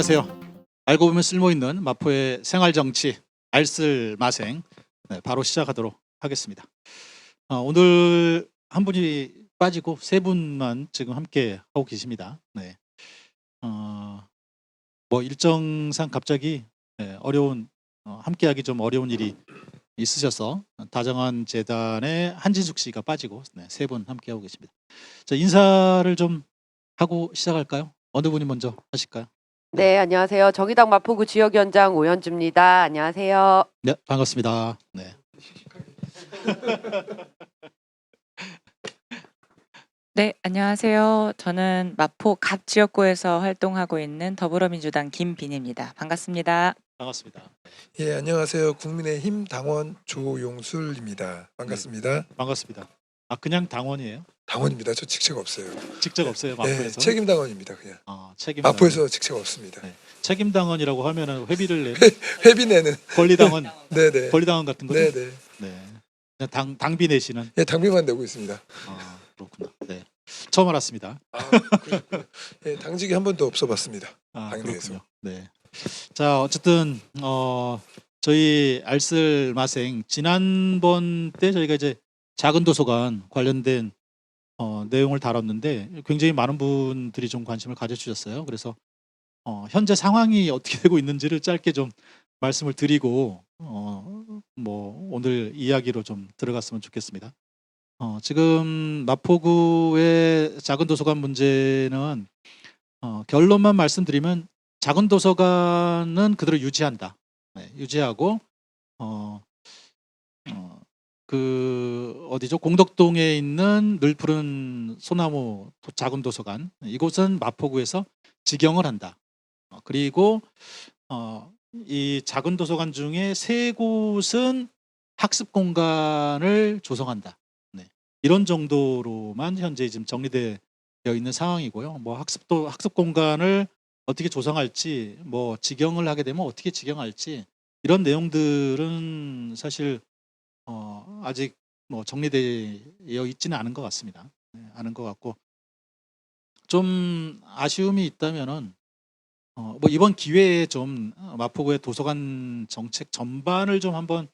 안녕하세요. 알고 보면 쓸모있는 마포의 생활정치 알쓸마생, 바로 시작하도록 하겠습니다. 오늘 한 분이 빠지고 세 분만 지금 함께 하고 계십니다. 네. 뭐 일정상 갑자기 어려운 함께하기 좀 어려운 일이 있으셔서 다정한 재단의 한진숙 씨가 빠지고 세 분 함께 하고 계십니다. 자, 인사를 좀 하고 시작할까요? 어느 분이 먼저 하실까요? 네, 안녕하세요. 정의당 마포구 지역위원장 오현주입니다. 안녕하세요. 네, 반갑습니다. 네. 네, 안녕하세요. 저는 마포 갑 지역구에서 활동하고 있는 더불어민주당 김빈입니다. 반갑습니다. 반갑습니다. 예, 안녕하세요. 국민의힘 당원 조용술입니다. 반갑습니다. 반갑습니다. 그냥 당원이에요? 당원입니다. 저 직책 없어요. 직책 없어요, 예, 마포에서? 책임 당원입니다. 그냥. 책임 마포에서 직책 없습니다. 네. 책임 당원이라고 하면은 회비를 내는 회비 내는. 권리 당원, 네네. 권리 당원 같은 거죠? 네네. 네. 그냥 당비 내시는. 예, 당비만 내고 있습니다. 그렇구나. 네. 처음 알았습니다. 그렇군요. 예, 당직이 한 번도 없어봤습니다. 당내에서. 그렇군요. 네. 자, 어쨌든 저희 알쓸마생 지난번 때 저희가 이제 작은 도서관 관련된 내용을 다뤘는데 굉장히 많은 분들이 좀 관심을 가져주셨어요. 그래서 현재 상황이 어떻게 되고 있는지를 짧게 좀 말씀을 드리고 뭐 오늘 이야기로 좀 들어갔으면 좋겠습니다. 지금 마포구의 작은 도서관 문제는 결론만 말씀드리면 작은 도서관은 그대로 유지한다. 네, 유지하고 그 어디죠? 공덕동에 있는 늘 푸른 소나무 작은 도서관, 이곳은 마포구에서 직영을 한다. 그리고 이 작은 도서관 중에 3곳은 학습 공간을 조성한다. 네. 이런 정도로만 현재 지금 정리되어 있는 상황이고요. 뭐 학습 공간을 어떻게 조성할지, 뭐 직영을 하게 되면 어떻게 직영할지, 이런 내용들은 사실 아직 뭐 정리되어 있지는 않은 것 같습니다. 네, 않은 것 같고, 좀 아쉬움이 있다면은 뭐 이번 기회에 좀 마포구의 도서관 정책 전반을 좀 한번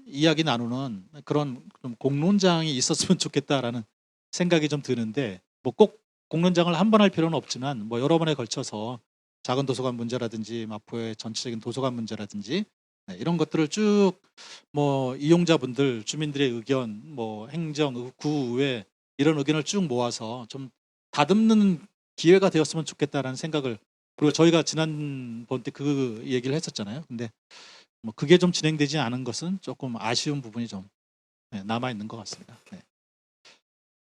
이야기 나누는 그런 좀 공론장이 있었으면 좋겠다라는 생각이 좀 드는데, 뭐 꼭 공론장을 한 번 할 필요는 없지만 뭐 여러 번에 걸쳐서 작은 도서관 문제라든지 마포의 전체적인 도서관 문제라든지 이런 것들을 쭉 뭐 이용자분들, 주민들의 의견, 뭐 행정, 구의회 이런 의견을 쭉 모아서 좀 다듬는 기회가 되었으면 좋겠다라는 생각을, 그리고 저희가 지난번 때 그 얘기를 했었잖아요. 근데 뭐 그게 좀 진행되지 않은 것은 조금 아쉬운 부분이 좀 남아 있는 것 같습니다. 네.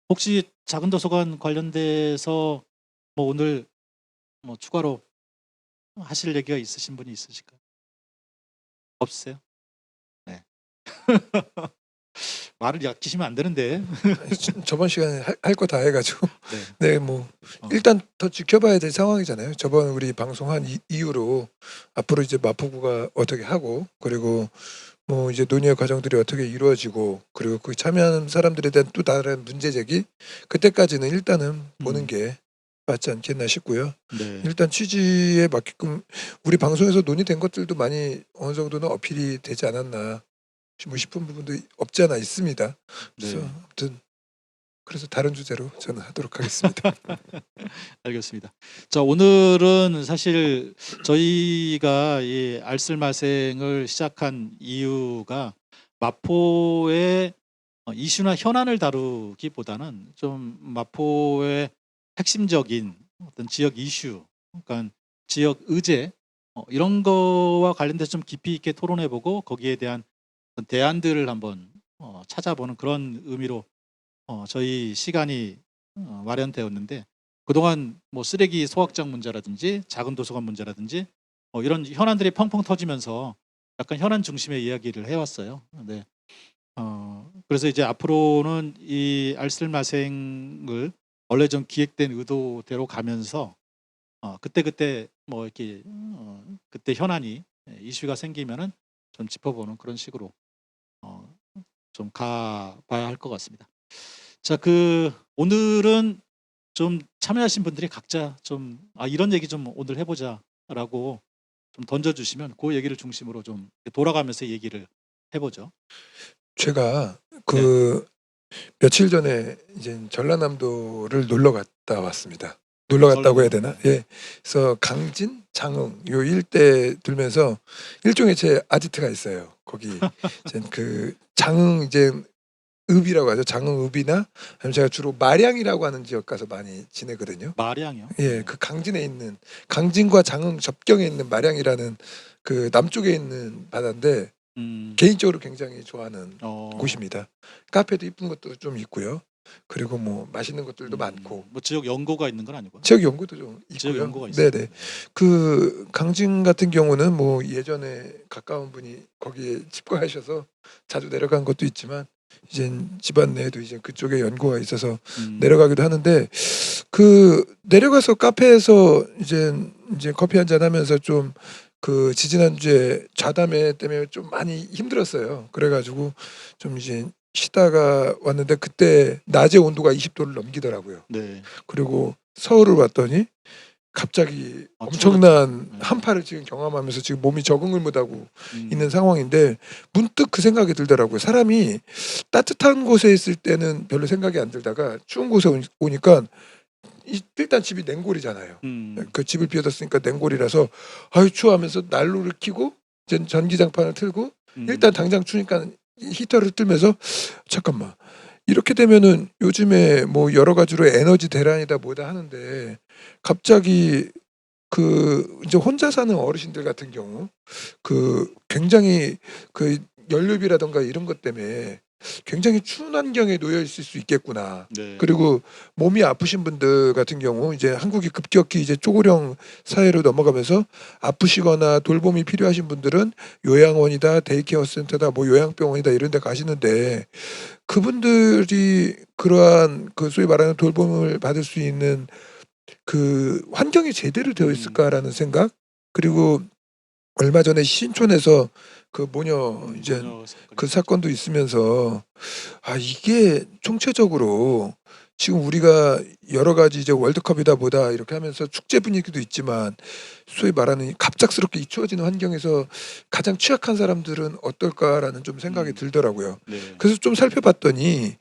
혹시 작은 도서관 관련돼서 뭐 오늘 뭐 추가로 하실 얘기가 있으신 분이 있으실까요? 없으세요? 네. 말을 아끼시면 안 되는데. 저번 시간에 할 거 다 해가지고. 네. 네, 뭐 일단 더 지켜봐야 될 상황이잖아요. 저번 우리 방송한 이후로 앞으로 이제 마포구가 어떻게 하고, 그리고 뭐 이제 논의의 과정들이 어떻게 이루어지고, 그리고 그 참여하는 사람들에 대한 또 다른 문제 제기, 그때까지는 일단은 보는 게 맞지 않겠나 싶고요. 네. 일단 취지에 맞게끔 우리 방송에서 논의된 것들도 많이 어느 정도는 어필이 되지 않았나 뭐 싶은 부분도 없지 않아 있습니다. 그래서 네. 아무튼 그래서 다른 주제로 저는 하도록 하겠습니다. 알겠습니다. 자, 오늘은 사실 저희가 이 알쓸마생을 시작한 이유가 마포의 이슈나 현안을 다루기보다는 좀 마포의 핵심적인 어떤 지역 이슈, 그러니까 지역 의제 이런 거와 관련돼서 좀 깊이 있게 토론해보고 거기에 대한 어떤 대안들을 한번 찾아보는 그런 의미로 저희 시간이 마련되었는데, 그동안 뭐 쓰레기 소각장 문제라든지 작은 도서관 문제라든지 이런 현안들이 펑펑 터지면서 약간 현안 중심의 이야기를 해왔어요. 네. 그래서 이제 앞으로는 이 알쓸마생을 원래 좀 기획된 의도대로 가면서 그때 뭐 이렇게 그때 현안이 이슈가 생기면은 좀 짚어보는 그런 식으로 좀 가봐야 할 것 같습니다. 자, 오늘은 좀 참여하신 분들이 각자 좀 이런 얘기 좀 오늘 해보자라고 좀 던져주시면 그 얘기를 중심으로 좀 돌아가면서 얘기를 해보죠. 제가 그 며칠 전에 이제 전라남도를 놀러 갔다 왔습니다. 놀러 갔다고 해야 되나? 예. 그래서 강진, 장흥 요 일대 들면서 일종의 제 아지트가 있어요. 거기 이제 그 장흥 이제 읍이라고 하죠. 장흥읍이나 아니면 제가 주로 마량이라고 하는 지역 가서 많이 지내거든요. 마량이요? 예, 그 강진에 있는 강진과 장흥 접경에 있는 마량이라는 그 남쪽에 있는 바다인데 개인적으로 굉장히 좋아하는 곳입니다. 카페도 이쁜 것도 좀 있고요. 그리고 뭐 맛있는 것들도 많고 뭐 지역 연고가 있는 건 아니고요. 지역 연구도 좀 지역 있고요. 연고가 있어요. 네네. 그 강진 같은 경우는 뭐 예전에 가까운 분이 거기에 집거하셔서 자주 내려간 것도 있지만 이제 집안 내에도 이제 그쪽에 연고가 있어서 내려가기도 하는데 그 내려가서 카페에서 이제 커피 한잔 하면서 좀 그 지지난주에 좌담회 때문에 좀 많이 힘들었어요. 그래가지고 좀 이제 쉬다가 왔는데 그때 낮에 온도가 20도를 넘기더라고요. 네. 그리고 서울을 왔더니 갑자기 엄청난 한파를 지금 경험하면서 지금 몸이 적응을 못하고 있는 상황인데 문득 그 생각이 들더라고요. 사람이 따뜻한 곳에 있을 때는 별로 생각이 안 들다가 추운 곳에 오니까 일단 집이 냉골이잖아요. 그 집을 비워뒀으니까 냉골이라서 아유 추워하면서 난로를 켜고 전기장판을 틀고 일단 당장 추니까 히터를 틀면서 잠깐만 이렇게 되면은 요즘에 뭐 여러 가지로 에너지 대란이다 뭐다 하는데 갑자기 그 이제 혼자 사는 어르신들 같은 경우 그 굉장히 그 연료비라던가 이런 것 때문에 굉장히 추운 환경에 놓여 있을 수 있겠구나. 네. 그리고 몸이 아프신 분들 같은 경우 이제 한국이 급격히 이제 초고령 사회로 넘어가면서 아프시거나 돌봄이 필요하신 분들은 요양원이다, 데이케어 센터다, 뭐 요양병원이다 이런 데 가시는데 그분들이 그러한 그 소위 말하는 돌봄을 받을 수 있는 그 환경이 제대로 되어 있을까라는 생각 그리고 얼마 전에 신촌에서 그 모녀 이제 그 사건도 있으면서 이게 총체적으로 지금 우리가 여러 가지 이제 월드컵이다 뭐다 이렇게 하면서 축제 분위기도 있지만 소위 말하는 갑작스럽게 잊혀지는 환경에서 가장 취약한 사람들은 어떨까라는 좀 생각이 들더라고요. 네. 그래서 좀 살펴봤더니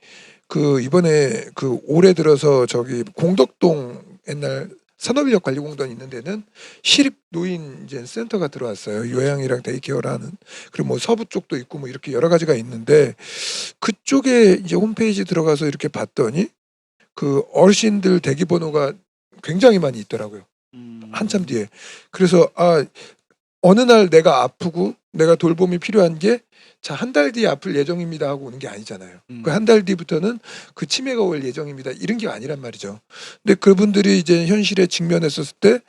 그 이번에 그 올해 들어서 저기 공덕동 옛날 산업인력관리공단이 있는 데는 시립 노인 이제 센터가 들어왔어요. 요양이랑 데이케어라는 그리고 뭐 서부 쪽도 있고 뭐 이렇게 여러 가지가 있는데 그쪽에 이제 홈페이지 들어가서 이렇게 봤더니 그 어르신들 대기 번호가 굉장히 많이 있더라고요. 한참 뒤에. 그래서 어느 날 내가 아프고 내가 돌봄이 필요한 게 자, 한 달 뒤에 아플 예정입니다 하고 오는 게 아니잖아요. 그 한 달 뒤부터는 그 치매가 올 예정입니다. 이런 게 아니란 말이죠. 근데 그분들이 이제 현실에 직면했었을 때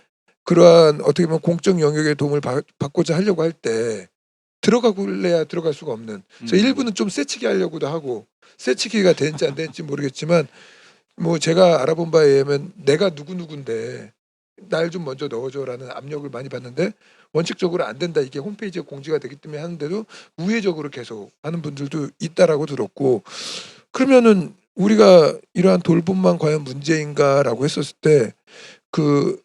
그러한 어떻게 보면 공적 영역의 도움을 받고자 하려고 할 때 들어가고래야 들어갈 수가 없는. 그래서 일부는 좀 세치기 하려고도 하고 세치기가 되는지 안 되는지 모르겠지만 뭐 제가 알아본 바에 의하면 내가 누구인데 날 좀 먼저 넣어줘라는 압력을 많이 받는데 원칙적으로 안 된다 이게 홈페이지에 공지가 되기 때문에 하는데도 우회적으로 계속 하는 분들도 있다라고 들었고 그러면은 우리가 이러한 돌봄만 과연 문제인가라고 했었을 때 그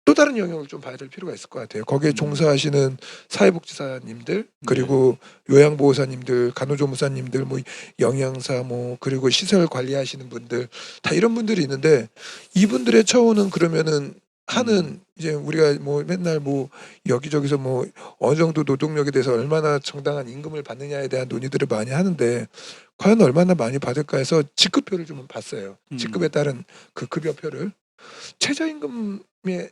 또 다른 영역을 좀 봐야 될 필요가 있을 것 같아요. 거기에 종사하시는 사회복지사님들 그리고 요양보호사님들, 간호조무사님들, 뭐 영양사 뭐 그리고 시설 관리하시는 분들 다 이런 분들이 있는데 이분들의 처우는 그러면은 하는 이제 우리가 뭐 맨날 뭐 여기저기서 뭐 어느 정도 노동력에 대해서 얼마나 정당한 임금을 받느냐에 대한 논의들을 많이 하는데 과연 얼마나 많이 받을까 해서 직급표를 좀 봤어요. 직급에 따른 그 급여표를 최저임금에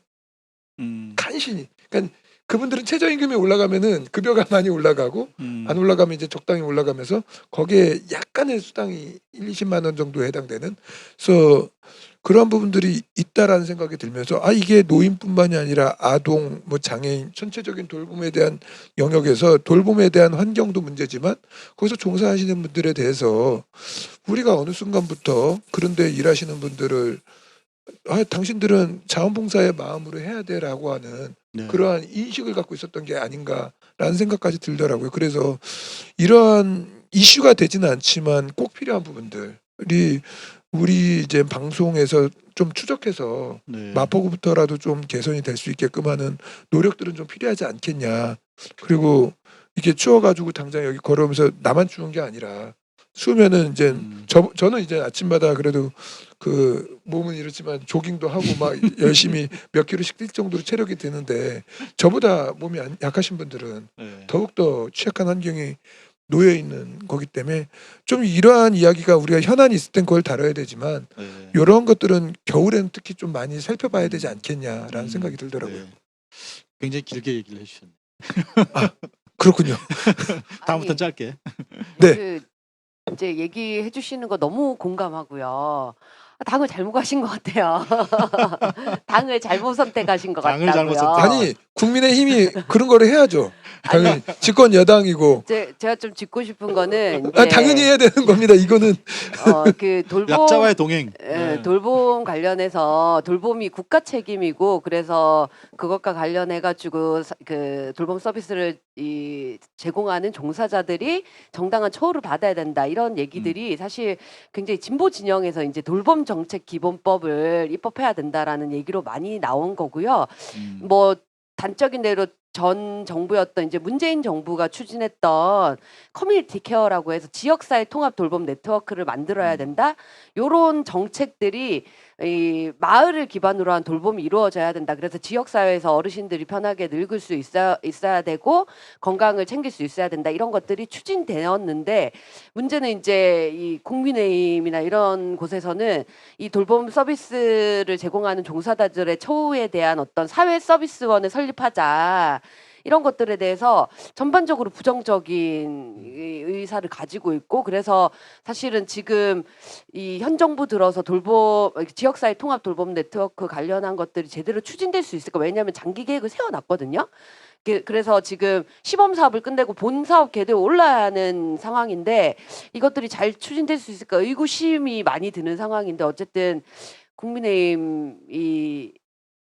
간신히 그러니까 그분들은 최저임금이 올라가면은 급여가 많이 올라가고 안 올라가면 이제 적당히 올라가면서 거기에 약간의 수당이 1-20만 원 정도에 해당되는 그래서 그런 부분들이 있다라는 생각이 들면서 이게 노인뿐만이 아니라 아동 뭐 장애인 전체적인 돌봄에 대한 영역에서 돌봄에 대한 환경도 문제지만 거기서 종사하시는 분들에 대해서 우리가 어느 순간부터 그런데 일하시는 분들을 당신들은 자원봉사의 마음으로 해야 돼라고 하는 그러한 인식을 갖고 있었던 게 아닌가라는 생각까지 들더라고요. 그래서 이러한 이슈가 되지는 않지만 꼭 필요한 부분들이 우리 이제 방송에서 좀 추적해서 네. 마포구부터라도 좀 개선이 될 수 있게끔 하는 노력들은 좀 필요하지 않겠냐. 그리고 이게 추워가지고 당장 여기 걸어오면서 나만 추운 게 아니라 추우면은 이제 저는 이제 아침마다 그래도 그 몸은 이렇지만 조깅도 하고 막 열심히 몇 킬로씩 뛸 정도로 체력이 되는데 저보다 몸이 약하신 분들은 네. 더욱더 취약한 환경에 놓여 있는 거기 때문에 좀 이러한 이야기가 우리가 현안이 있을 땐 그걸 다뤄야 되지만 네. 이런 것들은 겨울에는 특히 좀 많이 살펴봐야 되지 음. 않겠냐라는 생각이 들더라고요. 네. 굉장히 길게 얘기를 해주셨네요. 그렇군요. 다음부터 아니, 짧게. 네. 그 이제 얘기해 주시는 거 너무 공감하고요. 당을 잘못 가신 것 같아요. 당을 잘못 선택하신 것 당을 잘못 같다고요. 선택. 아니 국민의힘이 그런 거를 해야죠. 당연히 집권 여당이고 제가 좀 짚고 싶은 거는 당연히 해야 되는 겁니다. 이거는 그 돌봄 약자와의 동행. 네. 돌봄 관련해서 돌봄이 국가 책임이고 그래서 그것과 관련해 가지고 그 돌봄 서비스를 제공하는 종사자들이 정당한 처우를 받아야 된다 이런 얘기들이 사실 굉장히 진보 진영에서 이제 돌봄 정책 기본법을 입법해야 된다라는 얘기로 많이 나온 거고요. 뭐 단적인 대로 전 정부였던 이제 문재인 정부가 추진했던 커뮤니티 케어라고 해서 지역사회 통합 돌봄 네트워크를 만들어야 된다. 요런 정책들이 이 마을을 기반으로 한 돌봄이 이루어져야 된다. 그래서 지역사회에서 어르신들이 편하게 늙을 수 있어야 되고 건강을 챙길 수 있어야 된다. 이런 것들이 추진되었는데 문제는 이제 이 국민의힘이나 이런 곳에서는 이 돌봄 서비스를 제공하는 종사자들의 처우에 대한 어떤 사회 서비스원을 설립하자. 이런 것들에 대해서 전반적으로 부정적인 의사를 가지고 있고 그래서 사실은 지금 이 현 정부 들어서 돌봄 지역사회 통합 돌봄 네트워크 관련한 것들이 제대로 추진될 수 있을까? 왜냐하면 장기 계획을 세워놨거든요. 그래서 지금 시범 사업을 끝내고 본 사업 궤도에 올라야 하는 상황인데 이것들이 잘 추진될 수 있을까 의구심이 많이 드는 상황인데 어쨌든 국민의힘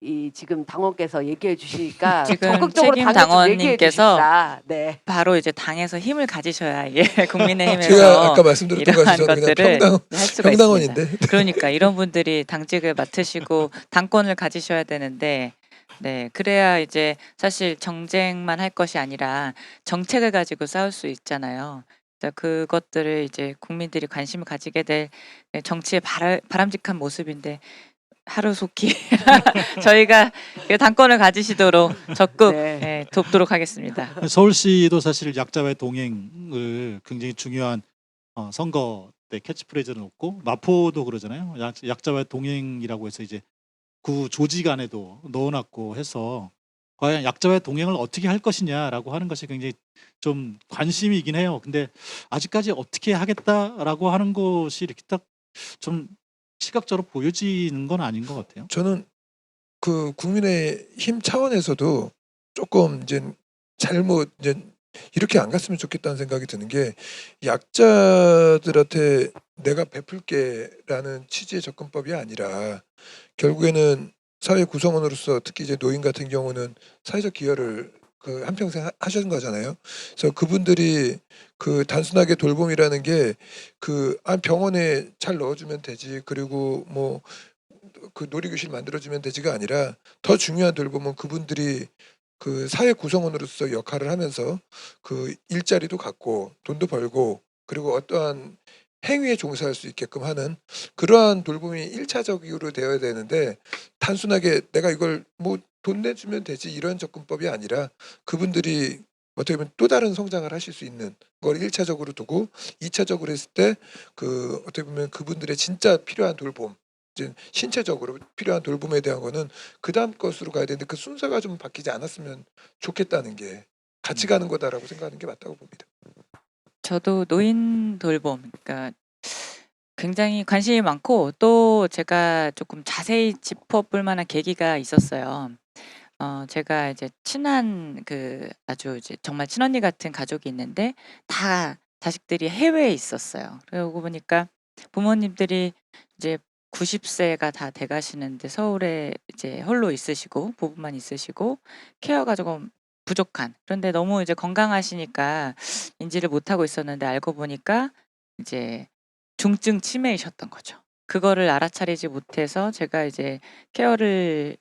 이 지금 당원께서 얘기해 주시니까 지금 적극적으로 책임 당에 좀 얘기해 당원님께서 주십사. 네. 바로 이제 당에서 힘을 가지셔야 이게 국민의힘에서 제가 아까 말씀드렸던 이러한 것이 저는 그냥 것들을 평당 할 수가 있습니다. 평당원인데 그러니까 이런 분들이 당직을 맡으시고 당권을 가지셔야 되는데 네, 그래야 이제 사실 정쟁만 할 것이 아니라 정책을 가지고 싸울 수 있잖아요. 그래서 그것들을 이제 국민들이 관심을 가지게 될 정치의 바람직한 모습인데 하루속히 저희가 그 당권을 가지시도록 적극 네. 돕도록 하겠습니다. 서울시도 사실 약자와의 동행을 굉장히 중요한 선거 때 캐치프레이즈를 놓고 마포도 그러잖아요. 약자와의 동행이라고 해서 이제 구 조직 안에도 넣어놨고 해서 과연 약자와의 동행을 어떻게 할 것이냐라고 하는 것이 굉장히 좀 관심이긴 해요. 근데 아직까지 어떻게 하겠다라고 하는 것이 이렇게 딱 좀 시각적으로 보여지는 건 아닌 것 같아요. 저는 그 국민의힘 차원에서도 조금 이제 잘못 이제 이렇게 안 갔으면 좋겠다는 생각이 드는 게 약자들한테 내가 베풀게라는 취지의 접근법이 아니라 결국에는 사회 구성원으로서 특히 이제 노인 같은 경우는 사회적 기여를 그 한평생 하신 거잖아요. 그래서 그분들이 그 단순하게 돌봄이라는 게 그 병원에 잘 넣어주면 되지 그리고 뭐 그 놀이교실 만들어주면 되지가 아니라 더 중요한 돌봄은 그분들이 그 사회 구성원으로서 역할을 하면서 그 일자리도 갖고 돈도 벌고 그리고 어떠한 행위에 종사할 수 있게끔 하는 그러한 돌봄이 일차적으로 되어야 되는데 단순하게 내가 이걸 뭐 돈 내주면 되지 이런 접근법이 아니라 그분들이 어떻게 보면 또 다른 성장을 하실 수 있는 걸 일차적으로 두고 이차적으로 했을 때 그 어떻게 보면 그분들의 진짜 필요한 돌봄 이제 신체적으로 필요한 돌봄에 대한 거는 그다음 것으로 가야 되는데 그 순서가 좀 바뀌지 않았으면 좋겠다는 게 같이 가는 거다라고 생각하는 게 맞다고 봅니다. 저도 노인 돌봄 그러니까 굉장히 관심이 많고 또 제가 조금 자세히 짚어볼 만한 계기가 있었어요. 제가 이제 친한 그 아주 이제 정말 친언니 같은 가족이 있는데 다 자식들이 해외에 있었어요. 그러고 보니까 부모님들이 이제 90세가 다 돼 가시는데 서울에 이제 홀로 있으시고 부부만 있으시고 케어가 조금 부족한 그런데 너무 이제 건강하시니까 인지를 못하고 있었는데 알고 보니까 이제 중증 치매이셨던 거죠. 그거를 알아차리지 못해서 제가 이제 케어를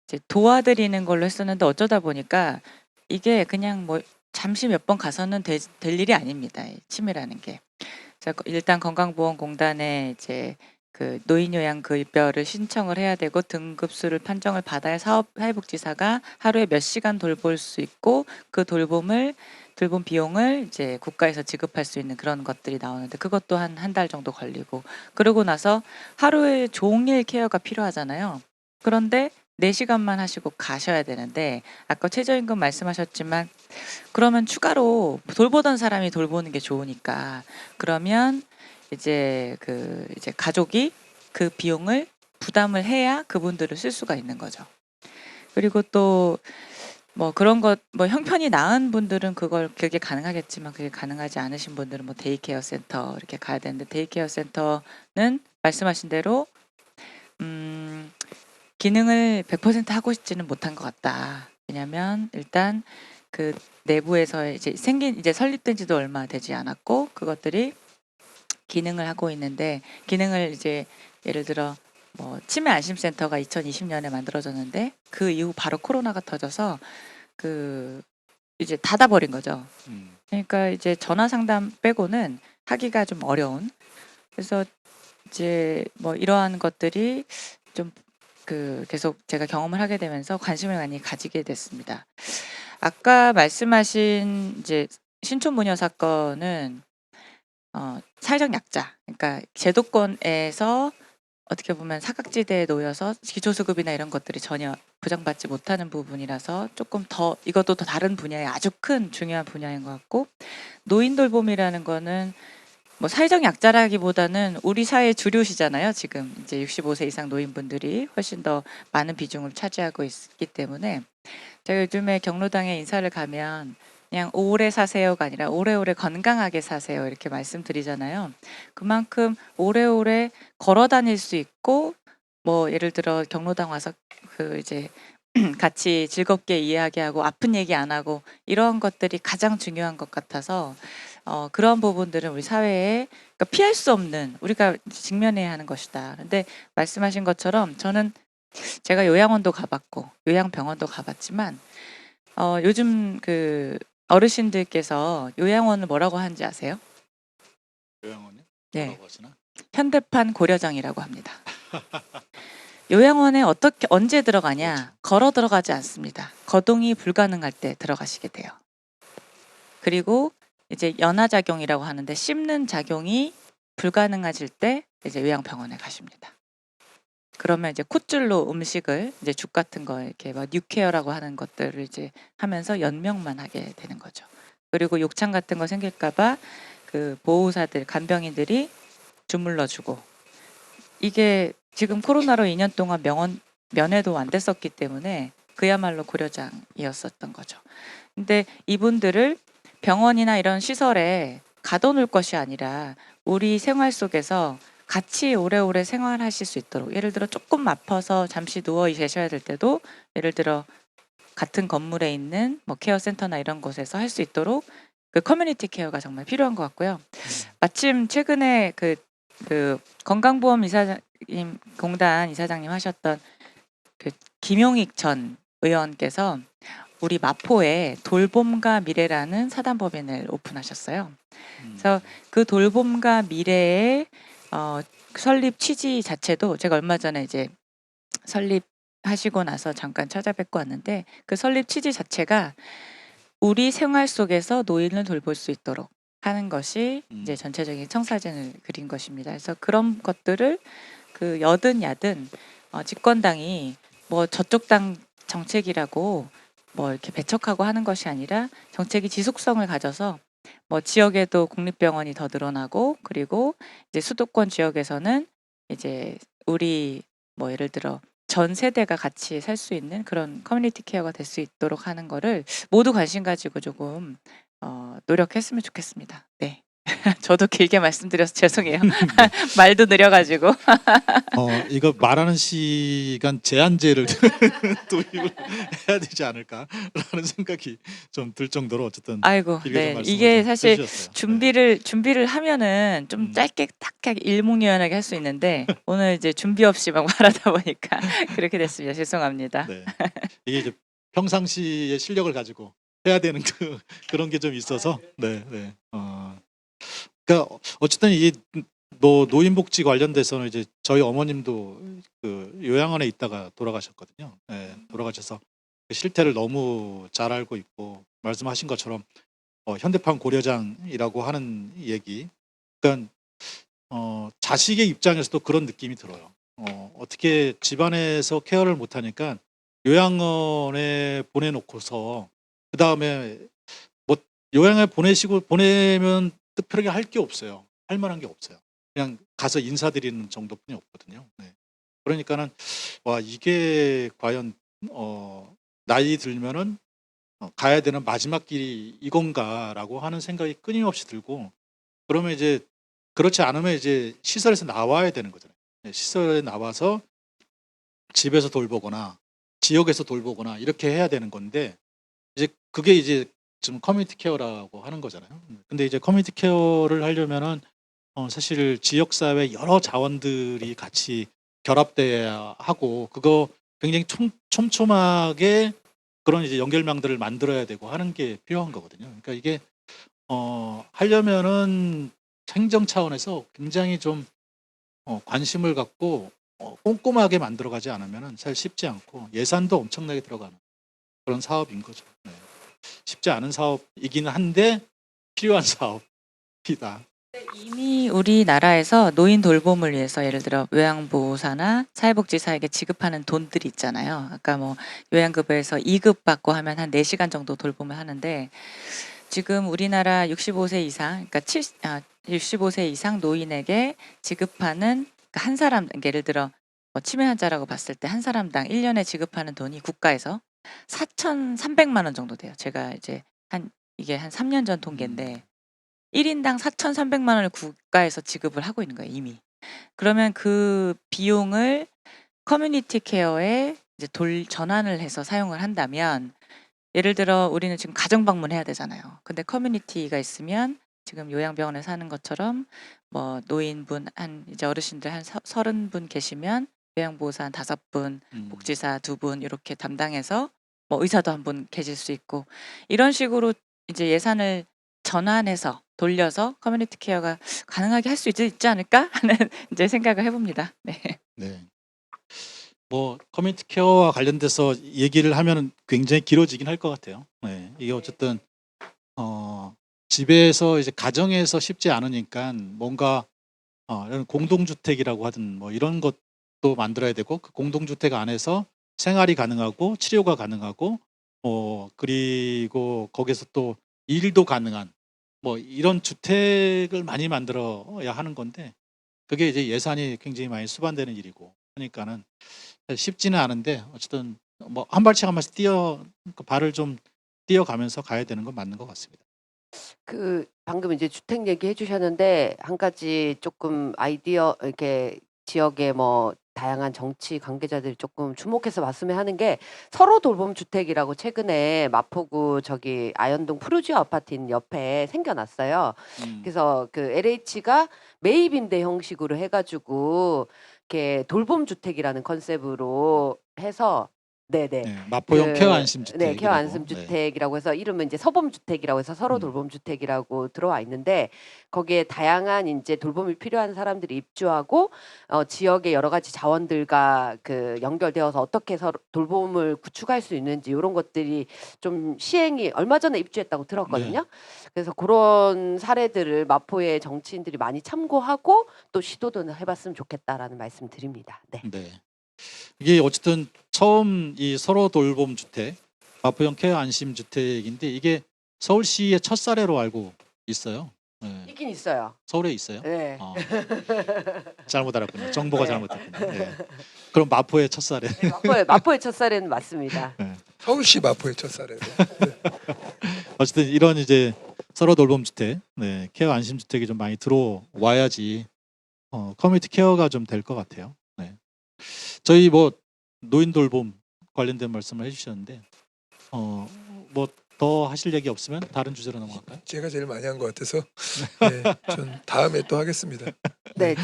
이제 도와드리는 걸로 했었는데 어쩌다 보니까 이게 그냥 뭐 잠시 몇 번 가서는 될 일이 아닙니다. 이 치매라는 게. 그래서 일단 건강보험공단에 이제 그 노인요양급여를 신청을 해야 되고 등급수를 판정을 받아야 사회복지사가 하루에 몇 시간 돌볼 수 있고 그 돌봄 비용을 이제 국가에서 지급할 수 있는 그런 것들이 나오는데 그것도 한 달 정도 걸리고 그러고 나서 하루에 종일 케어가 필요하잖아요. 그런데 4시간만 하시고 가셔야 되는데 아까 최저임금 말씀하셨지만 그러면 추가로 돌보던 사람이 돌보는 게 좋으니까 그러면 이제 이제 가족이 그 비용을 부담을 해야 그분들을 쓸 수가 있는 거죠. 그리고 또 뭐 그런 것 뭐 형편이 나은 분들은 그게 가능하겠지만 그게 가능하지 않으신 분들은 뭐 데이케어 센터 이렇게 가야 되는데 데이케어 센터는 말씀하신 대로 기능을 100% 하고 싶지는 못한 것 같다. 왜냐면 일단 그 내부에서 이제 설립된 지도 얼마 되지 않았고 그것들이 기능을 하고 있는데 기능을 이제 예를 들어 뭐 치매 안심센터가 2020년에 만들어졌는데 그 이후 바로 코로나가 터져서 이제 닫아버린 거죠. 그러니까 이제 전화 상담 빼고는 하기가 좀 어려운. 그래서 이제 뭐 이러한 것들이 좀 계속 제가 경험을 하게 되면서 관심을 많이 가지게 됐습니다. 아까 말씀하신 이제 신촌무녀 사건은 사회적 약자, 그러니까 제도권에서 어떻게 보면 사각지대에 놓여서 기초수급이나 이런 것들이 전혀 보장받지 못하는 부분이라서 조금 더 이것도 더 다른 분야의 아주 큰 중요한 분야인 것 같고 노인 돌봄이라는 거는 뭐 사회적 약자라기보다는 우리 사회의 주류시잖아요. 지금 이제 65세 이상 노인분들이 훨씬 더 많은 비중을 차지하고 있기 때문에 제가 요즘에 경로당에 인사를 가면 그냥 오래 사세요가 아니라 오래오래 건강하게 사세요 이렇게 말씀드리잖아요. 그만큼 오래오래 걸어 다닐 수 있고 뭐 예를 들어 경로당 와서 이제 같이 즐겁게 이야기하고 아픈 얘기 안 하고 이런 것들이 가장 중요한 것 같아서 그런 부분들은 우리 사회에 그러니까 피할 수 없는 우리가 직면해야 하는 것이다. 근데 말씀하신 것처럼 저는 제가 요양원도 가봤고 요양병원도 가봤지만 요즘 어르신들께서 요양원을 뭐라고 하는지 아세요? 요양원이 네. 뭐라고 하시나? 현대판 고려정이라고 합니다. 요양원에 언제 들어가냐? 그렇죠. 걸어 들어가지 않습니다. 거동이 불가능할 때 들어가시게 돼요. 그리고 이제 연화작용이라고 하는데 씹는 작용이 불가능해질 때 이제 요양병원에 가십니다. 그러면 이제 콧줄로 음식을 이제 죽 같은 거 이렇게 막 뉴케어라고 하는 것들을 이제 하면서 연명만 하게 되는 거죠. 그리고 욕창 같은 거 생길까봐 그 보호사들, 간병인들이 주물러주고 이게 지금 코로나로 2년 동안 면회도 안 됐었기 때문에 그야말로 고려장이었었던 거죠. 근데 이분들을 병원이나 이런 시설에 가둬놓을 것이 아니라 우리 생활 속에서 같이 오래오래 생활하실 수 있도록 예를 들어 조금 아파서 잠시 누워 계셔야 될 때도 예를 들어 같은 건물에 있는 뭐 케어 센터나 이런 곳에서 할 수 있도록 그 커뮤니티 케어가 정말 필요한 것 같고요. 마침 최근에 건강보험 공단 이사장님 하셨던 김용익 전 의원께서 우리 마포에 돌봄과 미래라는 사단법인을 오픈하셨어요. 그래서 그 돌봄과 미래의 설립 취지 자체도 제가 얼마 전에 이제 설립하시고 나서 잠깐 찾아뵙고 왔는데 그 설립 취지 자체가 우리 생활 속에서 노인을 돌볼 수 있도록 하는 것이 이제 전체적인 청사진을 그린 것입니다. 그래서 그런 것들을 여든 야든 집권당이 뭐 저쪽 당 정책이라고 뭐 이렇게 배척하고 하는 것이 아니라 정책이 지속성을 가져서 뭐 지역에도 국립병원이 더 늘어나고 그리고 이제 수도권 지역에서는 이제 우리 뭐 예를 들어 전 세대가 같이 살 수 있는 그런 커뮤니티 케어가 될 수 있도록 하는 거를 모두 관심 가지고 조금 노력했으면 좋겠습니다. 네. 저도 길게 말씀드려서 죄송해요. 말도 느려가지고. 이거 말하는 시간 제한제를 도입을 해야 되지 않을까라는 생각이 좀 들 정도로 어쨌든 아이고, 길게 좀 네. 말씀을 이게 좀 사실 해주셨어요. 준비를 하면은 좀 음. 짧게 딱하게 일목요연하게 할 수 있는데 오늘 이제 준비 없이 막 말하다 보니까 그렇게 됐습니다. 죄송합니다. 네. 이게 이제 평상시의 실력을 가지고 해야 되는 그런 게 좀 있어서 네. 그러니까 어쨌든 이 노인복지 관련돼서는 이제 저희 어머님도 그 요양원에 있다가 돌아가셨거든요. 네, 돌아가셔서 그 실태를 너무 잘 알고 있고 말씀하신 것처럼 현대판 고려장이라고 하는 얘기. 그러니까 자식의 입장에서도 그런 느낌이 들어요. 어떻게 집안에서 케어를 못하니까 요양원에 보내놓고서 그 다음에 뭐 요양에 보내면 특별하게 할 게 없어요. 할 만한 게 없어요. 그냥 가서 인사드리는 정도뿐이 없거든요. 네. 그러니까는 와 이게 과연 나이 들면은 가야 되는 마지막 길이 이건가라고 하는 생각이 끊임없이 들고 그러면 이제 그렇지 않으면 이제 시설에서 나와야 되는 거잖아요. 네, 시설에 나와서 집에서 돌보거나 지역에서 돌보거나 이렇게 해야 되는 건데 이제 그게 이제 좀 커뮤니티 케어라고 하는 거잖아요. 근데 이제 커뮤니티 케어를 하려면은 사실 지역사회 여러 자원들이 같이 결합돼야 하고 그거 굉장히 촘촘하게 그런 이제 연결망들을 만들어야 되고 하는 게 필요한 거거든요. 그러니까 이게 하려면은 행정 차원에서 굉장히 좀 관심을 갖고 꼼꼼하게 만들어가지 않으면은 사실 쉽지 않고 예산도 엄청나게 들어가는 그런 사업인 거죠. 네. 쉽지 않은 사업이긴 한데 필요한 사업이다. 이미 우리나라에서 노인 돌봄을 위해서 예를 들어 요양보호사나 사회복지사에게 지급하는 돈들이 있잖아요. 아까 뭐 요양급여에서 2급 받고 하면 한 4시간 정도 돌봄을 하는데 지금 우리나라 65세 이상, 그러니까 65세 이상 노인에게 지급하는 그러니까 한 사람, 예를 들어 뭐 치매 환자라고 봤을 때 한 사람당 1년에 지급하는 돈이 국가에서 4,300만 원 정도 돼요. 제가 이제 이게 한 3년 전 통계인데 1인당 4,300만 원을 국가에서 지급을 하고 있는 거예요, 이미. 그러면 그 비용을 커뮤니티 케어에 이제 전환을 해서 사용을 한다면 예를 들어 우리는 지금 가정 방문해야 되잖아요. 근데 커뮤니티가 있으면 지금 요양병원에 사는 것처럼 뭐 노인분 이제 어르신들 한 30분 계시면 요양보호사 한 5분, 복지사 2분 이렇게 담당해서 뭐 의사도 한 분 계실 수 있고 이런 식으로 이제 예산을 전환해서 돌려서 커뮤니티 케어가 가능하게 할 수 있지 않을까 하는 이제 생각을 해봅니다. 네. 네. 뭐 커뮤니티 케어와 관련돼서 얘기를 하면 굉장히 길어지긴 할 것 같아요. 네. 이게 어쨌든 집에서 이제 가정에서 쉽지 않으니까 뭔가 이런 공동주택이라고 하든 뭐 이런 것도 만들어야 되고 그 공동주택 안에서 생활이 가능하고 치료가 가능하고 그리고 거기서 또 일도 가능한 뭐 이런 주택을 많이 만들어야 하는 건데 그게 이제 예산이 굉장히 많이 수반되는 일이고 하니까는 쉽지는 않은데 어쨌든 뭐 한 발씩 한 발씩 그 발을 좀 뛰어가면서 가야 되는 건 맞는 것 같습니다. 그 방금 이제 주택 얘기해 주셨는데 한 가지 조금 아이디어 이렇게 지역의 뭐 다양한 정치 관계자들이 조금 주목해서 봤으면 하는 게 서로 돌봄 주택이라고 최근에 마포구 저기 아현동 푸르지오 아파트 옆에 생겨났어요. 그래서 그 LH가 매입 임대 형식으로 해가지고 이렇게 돌봄 주택이라는 컨셉으로 해서 네네. 네, 마포형 케어 안심 네, 주택. 케어 안심 주택이라고 해서 이름은 이제 서범 주택이라고 해서 서로 돌봄 주택이라고 들어와 있는데 거기에 다양한 이제 돌봄이 필요한 사람들이 입주하고 지역의 여러 가지 자원들과 그 연결되어서 어떻게 서로 돌봄을 구축할 수 있는지 이런 것들이 좀 시행이 얼마 전에 입주했다고 들었거든요. 그래서 그런 사례들을 마포의 정치인들이 많이 참고하고 또 시도도 해봤으면 좋겠다라는 말씀 드립니다. 네. 네. 이게 어쨌든 처음 이 서로 돌봄 주택, 마포형 케어 안심 주택인데 이게 서울시의 첫 사례로 알고 있어요. 네. 있긴 있어요. 서울에 있어요? 네. 잘못 알았군요. 정보가 네. 잘못됐군요. 네. 그럼 마포의 첫 사례. 네, 마포의 첫 사례는 맞습니다. 네. 서울시 마포의 첫사례로. 어쨌든 이런 이제 서로 돌봄주택, 네, 케어 안심주택이 좀 많이 들어와야지 커뮤니티 케어가 좀 될 것 같아요. 네. 저희 뭐 노인 돌봄 관련된 말씀을 해주셨는데 뭐 더 하실 얘기 없으면 다른 주제로 넘어갈까요? 제가 제일 많이 한 것 같아서 네, 전 다음에 또 하겠습니다. 네,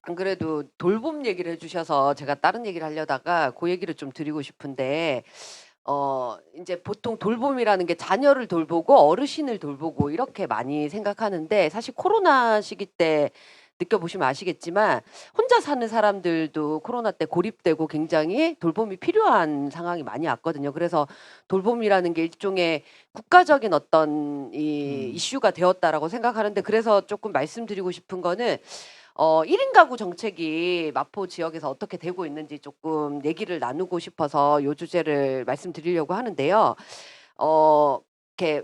안 그래도 돌봄 얘기를 해주셔서 제가 다른 얘기를 하려다가 그 얘기를 좀 드리고 싶은데, 이제 보통 돌봄이라는 게 자녀를 돌보고 어르신을 돌보고 이렇게 많이 생각하는데, 사실 코로나 시기 때 느껴보시면 아시겠지만 혼자 사는 사람들도 코로나 때 고립되고 굉장히 돌봄이 필요한 상황이 많이 왔거든요. 그래서 돌봄이라는 게 일종의 국가적인 어떤 이 이슈가 되었다라고 생각하는데, 그래서 조금 말씀드리고 싶은 거는 1인 가구 정책이 마포 지역에서 어떻게 되고 있는지 조금 얘기를 나누고 싶어서 요 주제를 말씀드리려고 하는데요. 이렇게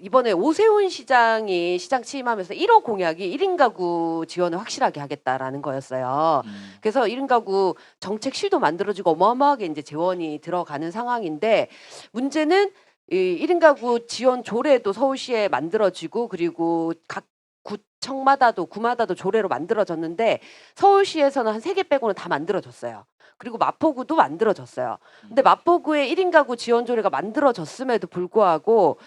이번에 오세훈 시장이 시장 취임하면서 1호 공약이 1인 가구 지원을 확실하게 하겠다라는 거였어요. 그래서 1인 가구 정책실도 만들어지고 어마어마하게 이제 재원이 들어가는 상황인데, 문제는 이 1인 가구 지원 조례도 서울시에 만들어지고, 그리고 각 구마다도 조례로 만들어졌는데 서울시에서는 한 3개 빼고는 다 만들어졌어요. 그리고 마포구도 만들어졌어요. 근데 마포구에 1인 가구 지원 조례가 만들어졌음에도 불구하고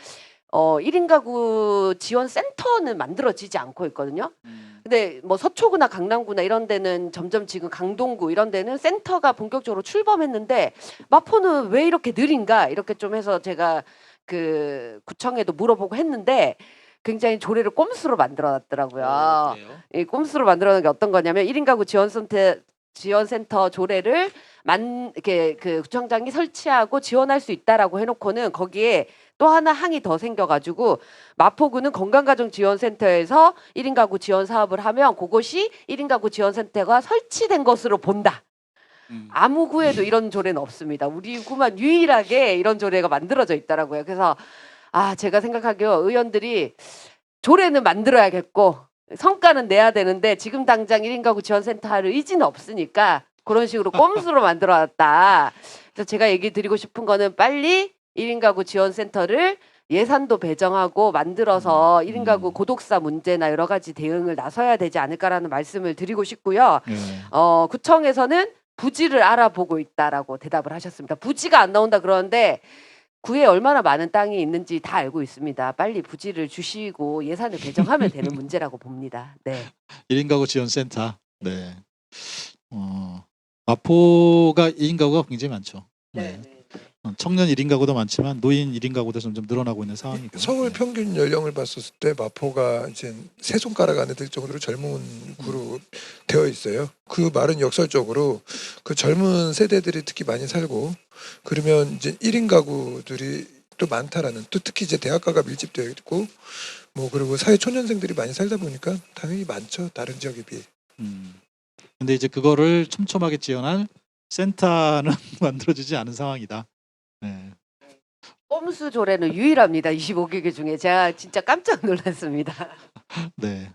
1인 가구 지원 센터는 만들어지지 않고 있거든요. 근데 뭐 서초구나 강남구나 이런 데는 점점 지금 강동구 이런 데는 센터가 본격적으로 출범했는데 마포는 왜 이렇게 느린가 이렇게 좀 해서 제가 구청에도 물어보고 했는데 굉장히 조례를 꼼수로 만들어 놨더라고요. 그래요? 이 꼼수로 만들어 놓은 게 어떤 거냐면 1인 가구 지원센터 조례를 이렇게 구청장이 설치하고 지원할 수 있다라고 해놓고는 거기에 또 하나 항이 더 생겨가지고 마포구는 건강가정지원센터에서 1인 가구 지원 사업을 하면 그것이 1인 가구 지원센터가 설치된 것으로 본다. 아무 구에도 이런 조례는 없습니다. 우리 구만 유일하게 이런 조례가 만들어져 있더라고요. 그래서 제가 생각하기에 의원들이 조례는 만들어야겠고 성과는 내야 되는데 지금 당장 1인 가구 지원센터 할 의지는 없으니까 그런 식으로 꼼수로 만들어놨다. 그래서 제가 얘기 드리고 싶은 거는 빨리 1인 가구 지원센터를 예산도 배정하고 만들어서 1인 가구 고독사 문제나 여러 가지 대응을 나서야 되지 않을까라는 말씀을 드리고 싶고요. 네. 구청에서는 부지를 알아보고 있다라고 대답을 하셨습니다. 부지가 안 나온다 그러는데 구에 얼마나 많은 땅이 있는지 다 알고 있습니다. 빨리 부지를 주시고 예산을 배정하면 되는 문제라고 봅니다. 네. 1인 가구 지원센터. 네. 마포가 1인 가구가 굉장히 많죠. 네. 청년 1인 가구도 많지만 노인 1인 가구도 점점 늘어나고 있는 상황이고요. 서울 네. 평균 연령을 봤었을 때 마포가 이제 세 손가락 안에 들 정도로 젊은 구로 되어 있어요. 그 말은 역설적으로 그 젊은 세대들이 특히 많이 살고, 그러면 이제 1인 가구들이 또 많다라는, 또 특히 이제 대학가가 밀집되어 있고 뭐 그리고 사회 초년생들이 많이 살다 보니까 당연히 많죠, 다른 지역에 비해. 근데 이제 그거를 촘촘하게 지원할 센터는 만들어지지 않은 상황이다. 네. 꼼수 조례는 유일합니다. 25개 중에 제가 진짜 깜짝 놀랐습니다. 네.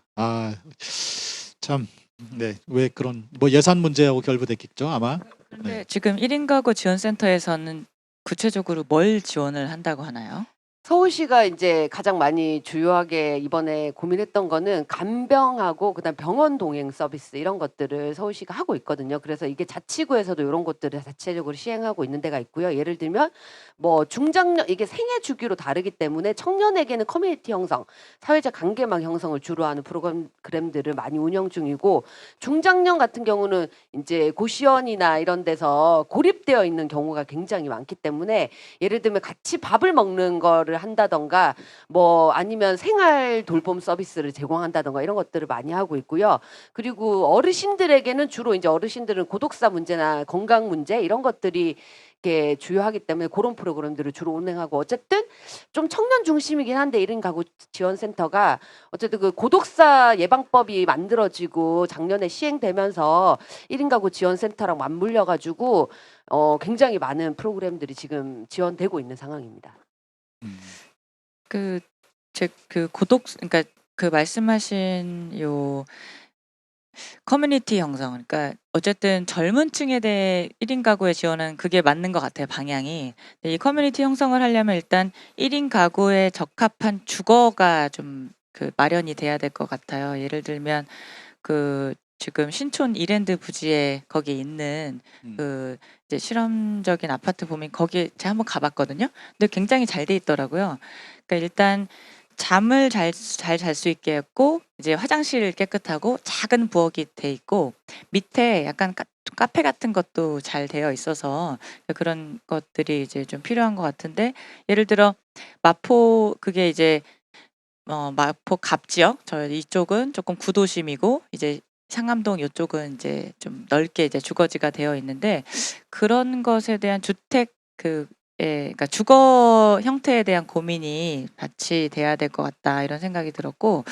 참. 네. 왜 그런 뭐 예산 문제하고 결부됐겠죠, 아마. 근데 네. 지금 1인 가구 지원센터에서는 구체적으로 뭘 지원을 한다고 하나요? 서울시가 이제 가장 많이 주요하게 이번에 고민했던 거는 간병하고 그다음 병원 동행 서비스 이런 것들을 서울시가 하고 있거든요. 그래서 이게 자치구에서도 이런 것들을 자체적으로 시행하고 있는 데가 있고요. 예를 들면 뭐 중장년, 이게 생애 주기로 다르기 때문에 청년에게는 커뮤니티 형성, 사회적 관계망 형성을 주로 하는 프로그램들을 많이 운영 중이고, 중장년 같은 경우는 이제 고시원이나 이런 데서 고립되어 있는 경우가 굉장히 많기 때문에 예를 들면 같이 밥을 먹는 거를 한다던가 뭐 아니면 생활 돌봄 서비스를 제공한다던가 이런 것들을 많이 하고 있고요. 그리고 어르신들에게는 주로 이제 어르신들은 고독사 문제나 건강 문제 이런 것들이 이렇게 주요하기 때문에 그런 프로그램들을 주로 운행하고, 어쨌든 좀 청년 중심이긴 한데 1인 가구 지원센터가 어쨌든 그 고독사 예방법이 만들어지고 작년에 시행되면서 1인 가구 지원센터랑 맞물려 가지고 굉장히 많은 프로그램들이 지금 지원되고 있는 상황입니다. 그러니까 그 말씀하신 요 커뮤니티 형성. 그러니까 어쨌든 젊은 층에 대해 1인 가구의 지원은 그게 맞는 것 같아요, 방향이. 근데 이 커뮤니티 형성을 하려면 일단 1인 가구에 적합한 주거가 좀 그 마련이 돼야 될 것 같아요. 예를 들면 그 지금 신촌 이랜드 부지에 거기 있는 음. 그 이제 실험적인 아파트 보면 거기에 제가 한번 가봤거든요. 근데 굉장히 잘 돼 있더라고요. 그러니까 일단 잠을 잘 잘 수 있게 했고 이제 화장실 깨끗하고 작은 부엌이 돼 있고 밑에 약간 카페 같은 것도 잘 되어 있어서 그런 것들이 이제 좀 필요한 것 같은데 예를 들어 마포 그게 이제 마포 갑지역 저 이쪽은 조금 구도심이고 이제 상암동 요쪽은 이제 좀 넓게 이제 주거지가 되어 있는데 그런 것에 대한 주택 그러니까 주거 형태에 대한 고민이 같이 돼야 될 것 같다 이런 생각이 들었고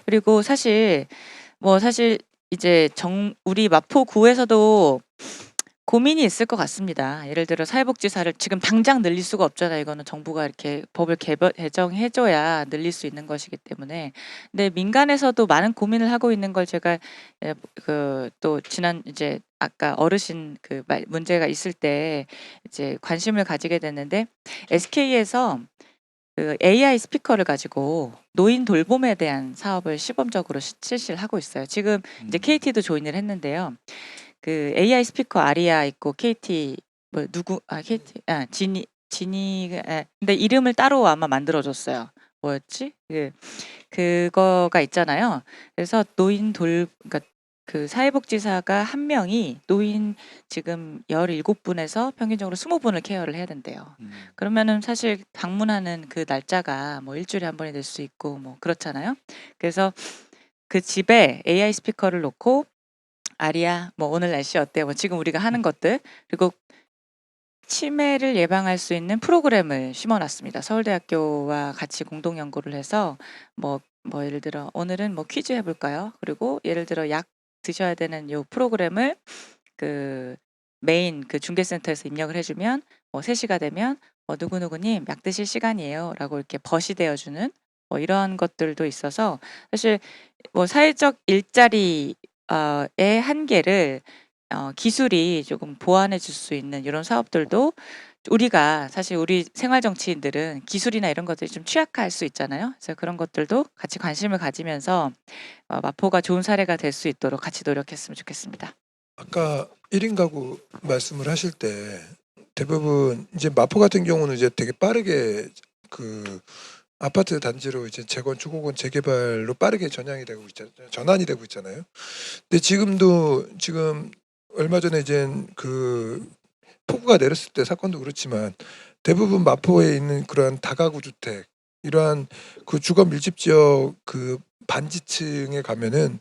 그리고 사실 이제 우리 마포구에서도 고민이 있을 것 같습니다. 예를 들어 사회복지사를 지금 당장 늘릴 수가 없잖아요. 이거는 정부가 이렇게 법을 개정해 줘야 늘릴 수 있는 것이기 때문에. 근데 민간에서도 많은 고민을 하고 있는 걸 제가 또 지난 이제 아까 어르신 문제가 있을 때 이제 관심을 가지게 됐는데 SK에서 그 AI 스피커를 가지고 노인 돌봄에 대한 사업을 시범적으로 실시를 하고 있어요. 지금 이제 KT도 조인을 했는데요. 그 AI 스피커 아리아 있고 KT KT 근데 이름을 따로 아마 만들어 줬어요. 뭐였지? 그거가 있잖아요. 그래서 그러니까 그 사회복지사가 한 명이 노인 지금 17분에서 평균적으로 20분을 케어를 해야 된대요. 그러면은 사실 방문하는 그 날짜가 뭐 일주일에 한 번이 될 수 있고 뭐 그렇잖아요. 그래서 그 집에 AI 스피커를 놓고 아리야, 뭐 오늘 날씨 어때? 뭐 지금 우리가 하는 것들 그리고 치매를 예방할 수 있는 프로그램을 심어놨습니다. 서울대학교와 같이 공동 연구를 해서 뭐 예를 들어 오늘은 뭐 퀴즈 해볼까요? 그리고 예를 들어 약 드셔야 되는 요 프로그램을 그 메인 그 중개센터에서 입력을 해주면 뭐 3시가 되면 누구누구님 약 드실 시간이에요라고 이렇게 벗이 되어주는 뭐 이런 것들도 있어서 사실 뭐 사회적 일자리의 한계를 기술이 조금 보완해 줄 수 있는 이런 사업들도 우리가 사실 우리 생활 정치인들은 기술이나 이런 것들이 좀 취약할 수 있잖아요. 그래서 그런 것들도 같이 관심을 가지면서 마포가 좋은 사례가 될 수 있도록 같이 노력했으면 좋겠습니다. 아까 1인 가구 말씀을 하실 때 대부분 이제 마포 같은 경우는 이제 되게 빠르게 그 아파트 단지로 이제 재건축 혹은 재개발로 빠르게 전환이 되고 있잖아요. 근데 지금 얼마 전에 이제 그 폭우가 내렸을 때 사건도 그렇지만 대부분 마포에 있는 그러한 다가구 주택 이러한 그 주거 밀집 지역 그 반지층에 가면은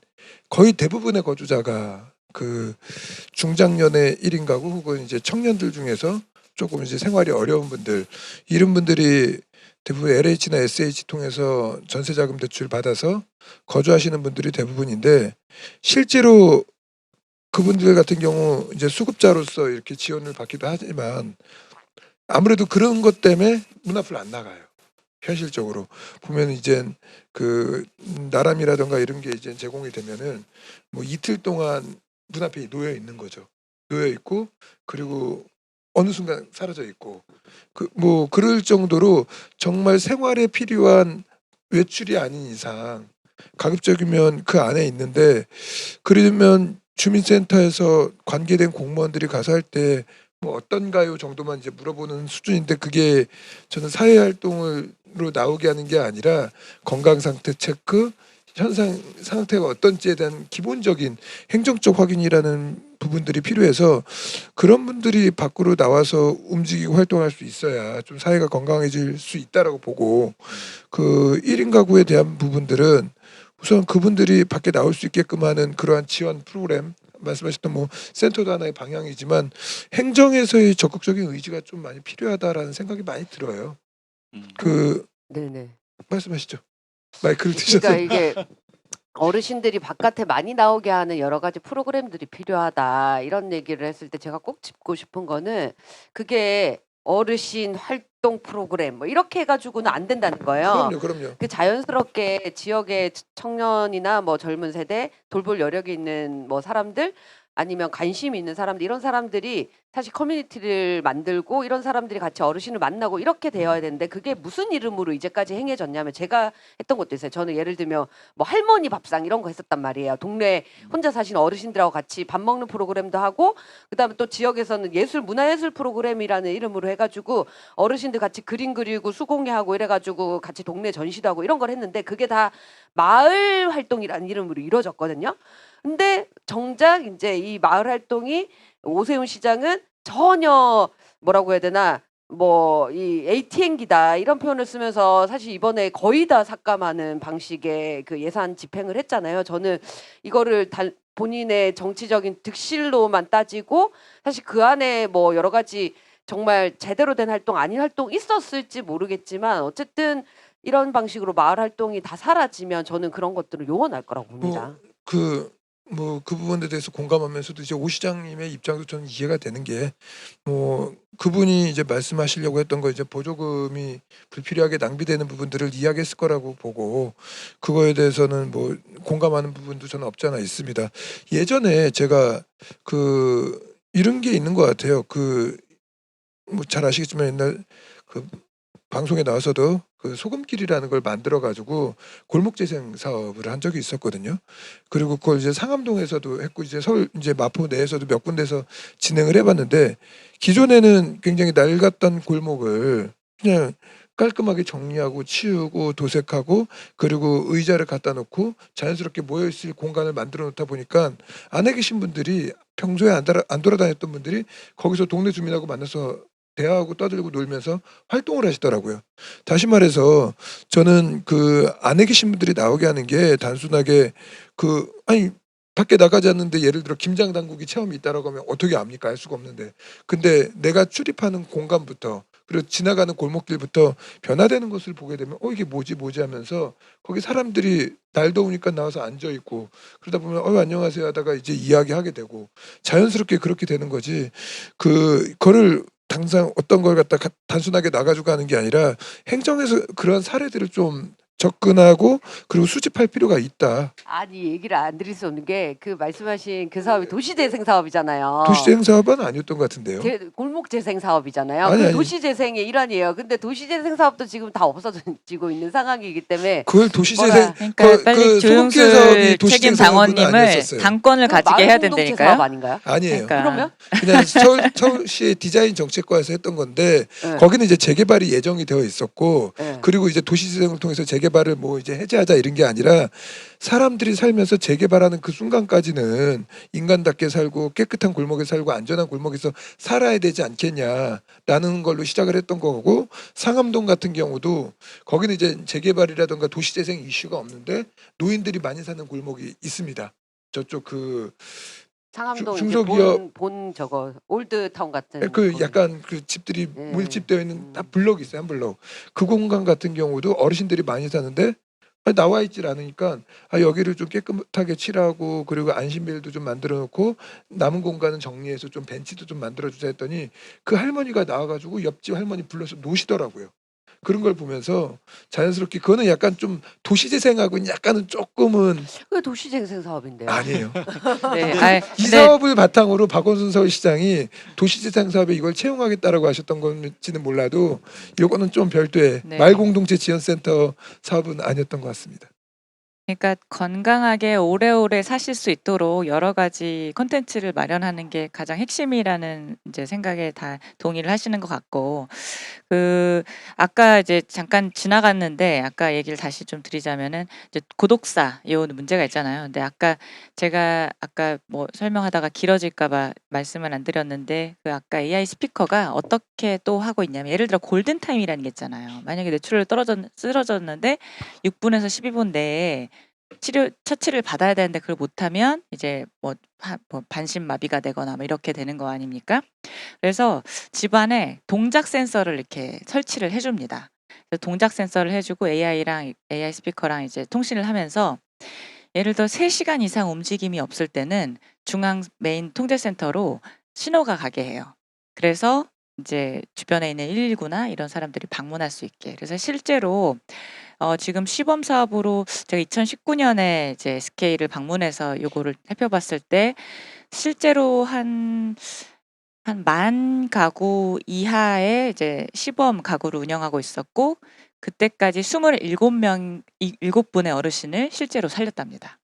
거의 대부분의 거주자가 그 중장년의 1인 가구 혹은 이제 청년들 중에서 조금 이제 생활이 어려운 분들 이런 분들이 대부분 LH나 SH 통해서 전세자금 대출 받아서 거주하시는 분들이 대부분인데 실제로 그분들 같은 경우 이제 수급자로서 이렇게 지원을 받기도 하지만 아무래도 그런 것 때문에 문 앞을 안 나가요. 현실적으로 보면 이젠 그 나람이라든가 이런 게 이제 제공이 되면은 뭐 이틀 동안 문 앞에 놓여 있는 거죠. 놓여 있고 그리고 어느 순간 사라져 있고 뭐 그럴 정도로 정말 생활에 필요한 외출이 아닌 이상 가급적이면 그 안에 있는데 그러면 주민센터에서 관계된 공무원들이 가서 할 때 뭐 어떤가요 정도만 이제 물어보는 수준인데 그게 저는 사회활동으로 나오게 하는 게 아니라 건강 상태 체크, 현상 상태가 어떤지에 대한 기본적인 행정적 확인이라는 부분들이 필요해서 그런 분들이 밖으로 나와서 움직이고 활동할 수 있어야 좀 사회가 건강해질 수 있다라고 보고 그 1인 가구에 대한 부분들은 우선 그분들이 밖에 나올 수 있게끔 하는 그러한 지원 프로그램 말씀하셨던 뭐 센터도 하나의 방향이지만 행정에서의 적극적인 의지가 좀 많이 필요하다라는 생각이 많이 들어요. 그 네네. 말씀하시죠. 마이크를 그러니까 드셔서. 이게 어르신들이 바깥에 많이 나오게 하는 여러 가지 프로그램들이 필요하다 이런 얘기를 했을 때 제가 꼭 짚고 싶은 거는 그게 어르신 활동 프로그램 뭐 이렇게 해가지고는 안 된다는 거예요. 그럼요. 그 자연스럽게 지역의 청년이나 뭐 젊은 세대, 돌볼 여력이 있는 뭐 사람들 아니면 관심이 있는 사람들 이런 사람들이 사실 커뮤니티를 만들고 이런 사람들이 같이 어르신을 만나고 이렇게 되어야 되는데 그게 무슨 이름으로 이제까지 행해졌냐면 제가 했던 것도 있어요. 저는 예를 들면 뭐 할머니 밥상 이런 거 했었단 말이에요. 동네 혼자 사시는 어르신들하고 같이 밥 먹는 프로그램도 하고 그다음에 또 지역에서는 문화예술 프로그램이라는 이름으로 해가지고 어르신들 같이 그림 그리고 수공예하고 이래가지고 같이 동네 전시도 하고 이런 걸 했는데 그게 다 마을 활동이라는 이름으로 이루어졌거든요. 근데 정작 이제 이 마을 활동이 오세훈 시장은 전혀 뭐라고 해야 되나 뭐 이 ATM기다 이런 표현을 쓰면서 사실 이번에 거의 다 삭감하는 방식의 그 예산 집행을 했잖아요. 저는 이거를 본인의 정치적인 득실로만 따지고 사실 그 안에 뭐 여러 가지 정말 제대로 된 활동 아닌 활동 있었을지 모르겠지만 어쨌든 이런 방식으로 마을 활동이 다 사라지면 저는 그런 것들을 용언할 거라고 봅니다. 그 부분에 대해서 공감하면서도 이제 오 시장님의 입장도 저는 이해가 되는 게 그분이 이제 말씀하시려고 했던 거 이제 보조금이 불필요하게 낭비되는 부분들을 이야기했을 거라고 보고 그거에 대해서는 뭐 공감하는 부분도 저는 없지 않아 있습니다. 예전에 제가 이런 게 있는 것 같아요. 뭐 잘 아시겠지만 옛날 그 방송에 나와서도 그 소금길이라는 걸 만들어 가지고 골목 재생 사업을 한 적이 있었거든요. 그리고 그걸 이제 상암동에서도 했고 이제 서울 이제 마포 내에서도 몇 군데서 진행을 해봤는데 기존에는 굉장히 낡았던 골목을 그냥 깔끔하게 정리하고 치우고 도색하고 그리고 의자를 갖다 놓고 자연스럽게 모여 있을 공간을 만들어 놓다 보니까 안에 계신 분들이 평소에 안 돌아다녔던 분들이 거기서 동네 주민하고 만나서 대화하고 떠들고 놀면서 활동을 하시더라고요. 다시 말해서 저는 그 안에 계신 분들이 나오게 하는 게 단순하게 아니 밖에 나가지 않는데 예를 들어 김장 당국이 체험이 있다라고 하면 어떻게 압니까? 알 수가 없는데 근데 내가 출입하는 공간부터 그리고 지나가는 골목길부터 변화되는 것을 보게 되면 이게 뭐지 하면서 거기 사람들이 날 더우니까 나와서 앉아 있고 그러다 보면 안녕하세요 하다가 이제 이야기하게 되고 자연스럽게 그렇게 되는 거지 그거를 당장 어떤 걸 갖다 단순하게 나가지고 하는 게 아니라 행정에서 그런 사례들을 좀 접근하고 그리고 수집할 필요가 있다. 아니 얘기를 안 드릴 수 없는 게 그 말씀하신 그 사업이 도시재생 사업이잖아요. 도시재생 사업은 아니었던 것 같은데요. 골목 재생 사업이잖아요. 아니. 도시재생의 일환이에요. 근데 도시재생 사업도 지금 다 없어지고 있는 상황이기 때문에 그걸 도시재생 그러니까 빨리 소금길 사업이 조영술 책임 도시재생 사업은 당원님을 아니었었어요. 당권을 가지게 해야 공동체 사업 된다니까요. 아닌가요? 아니에요. 그러니까. 그러면 그냥 서울시의 디자인 정책과에서 했던 건데 네. 거기는 이제 재개발이 예정이 되어 있었고 네. 그리고 이제 도시재생을 통해서 재개발을 뭐 이제 해제하자 이런 게 아니라 사람들이 살면서 재개발하는 그 순간까지는 인간답게 살고 깨끗한 골목에 살고 안전한 골목에서 살아야 되지 않겠냐라는 걸로 시작을 했던 거고 상암동 같은 경우도 거기는 이제 재개발이라든가 도시재생 이슈가 없는데 노인들이 많이 사는 골목이 있습니다. 저쪽 상암동 중소기업- 본 저거 올드타운 같은 약간 그 집들이 네. 밀집되어 있는 딱 블럭이 있어요. 한 블럭. 그 공간 같은 경우도 어르신들이 많이 사는데 나와 있질 않으니까 여기를 좀 깨끗하게 칠하고 그리고 안심벨도 좀 만들어 놓고 남은 공간은 정리해서 좀 벤치도 좀 만들어 주자 했더니 그 할머니가 나와가지고 옆집 할머니 불러서 노시더라고요. 그런 걸 보면서 자연스럽게 그거는 약간 좀 도시재생하고는 약간은 조금은 그 도시재생 사업인데요. 아니에요. 네. 이 근데 사업을 바탕으로 박원순 서울시장이 도시재생 사업에 이걸 채용하겠다라고 하셨던 건지는 몰라도 이거는 좀 별도의 네. 마을공동체 지원센터 사업은 아니었던 것 같습니다. 그러니까 건강하게 오래오래 사실 수 있도록 여러 가지 콘텐츠를 마련하는 게 가장 핵심이라는 이제 생각에 다 동의를 하시는 것 같고 아까 이제 잠깐 지나갔는데 아까 얘기를 다시 좀 드리자면은 이제 고독사 요 문제가 있잖아요. 근데 제가 아까 뭐 설명하다가 길어질까 봐 말씀을 안 드렸는데 그 AI 스피커가 어떻게 또 하고 있냐면 예를 들어 골든 타임이라는 게 있잖아요. 만약에 뇌출혈 쓰러졌는데 6분에서 12분 내에 처치를 받아야 되는데 그걸 못하면 이제 뭐 반신마비가 되거나 뭐 이렇게 되는 거 아닙니까? 그래서 집안에 동작 센서를 이렇게 설치를 해줍니다. 그래서 동작 센서를 해주고 AI 스피커랑 이제 통신을 하면서 예를 들어 3시간 이상 움직임이 없을 때는 중앙 메인 통제센터로 신호가 가게 해요. 그래서 이제 주변에 있는 119나 이런 사람들이 방문할 수 있게. 그래서 실제로 지금 시범 사업으로 제가 2019년에 이제 SK를 방문해서 요거를 살펴봤을 때 실제로 한 10,000가구 이하의 이제 시범 가구를 운영하고 있었고 그때까지 27명 7분의 어르신을 실제로 살렸답니다.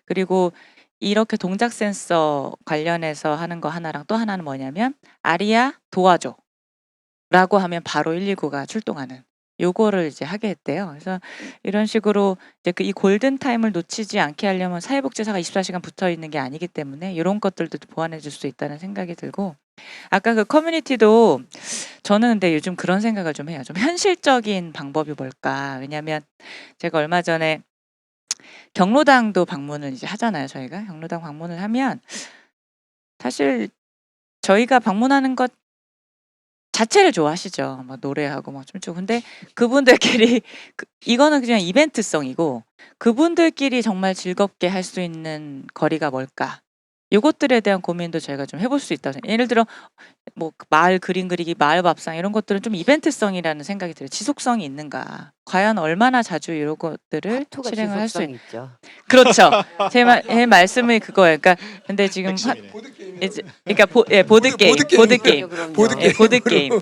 그리고 이렇게 동작 센서 관련해서 하는 거 하나랑 또 하나는 뭐냐면 "아리야 도와줘."라고 하면 바로 119가 출동하는 요거를 이제 하게 했대요. 그래서 이런 식으로 이제 이 골든 타임을 놓치지 않게 하려면 사회복지사가 24시간 붙어 있는 게 아니기 때문에 요런 것들도 보완해 줄 수 있다는 생각이 들고 아까 그 커뮤니티도 저는 근데 요즘 그런 생각을 좀 해요. 좀 현실적인 방법이 뭘까? 왜냐면 제가 얼마 전에 경로당도 방문을 이제 하잖아요, 저희가. 경로당 방문을 하면 사실 저희가 방문하는 것 자체를 좋아하시죠. 막 노래하고 막 춤추고. 근데 그분들끼리 이거는 그냥 이벤트성이고 그분들끼리 정말 즐겁게 할 수 있는 거리가 뭘까? 요것들에 대한 고민도 저희가 좀 해볼 수 있다고 생각해요. 예를 들어 뭐 마을 그림 그리기, 마을 밥상 이런 것들은 좀 이벤트성이라는 생각이 들어요. 지속성이 있는가? 과연 얼마나 자주 이런 것들을 화투가 실행을 할 수 지속성이 있죠. 그렇죠. 제 말씀이 그거예요. 그러니까 근데 지금 핵심이네. 그러니까 보드게임. 그럼요. 예, 보드게임. 그러니까 보드게임.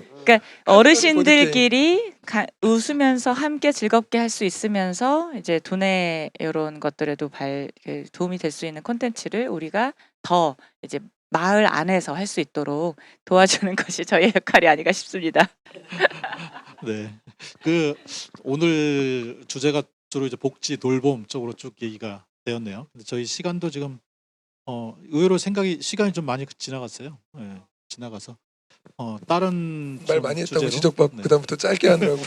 어르신들끼리 웃으면서 함께 즐겁게 할 수 있으면서 이제 두뇌 요런 것들에도 도움이 될 수 있는 콘텐츠를 우리가 더 이제 마을 안에서 할 수 있도록 도와주는 것이 저희의 역할이 아닌가 싶습니다. 네. 그 오늘 주제가 주로 이제 복지 돌봄 쪽으로 쭉 얘기가 되었네요. 근데 저희 시간도 지금 의외로 시간이 좀 많이 지나갔어요. 예. 지나가서 다른 말 좀 많이 했다고 주제로 지적받고 네. 그다음부터 짧게 하느라고.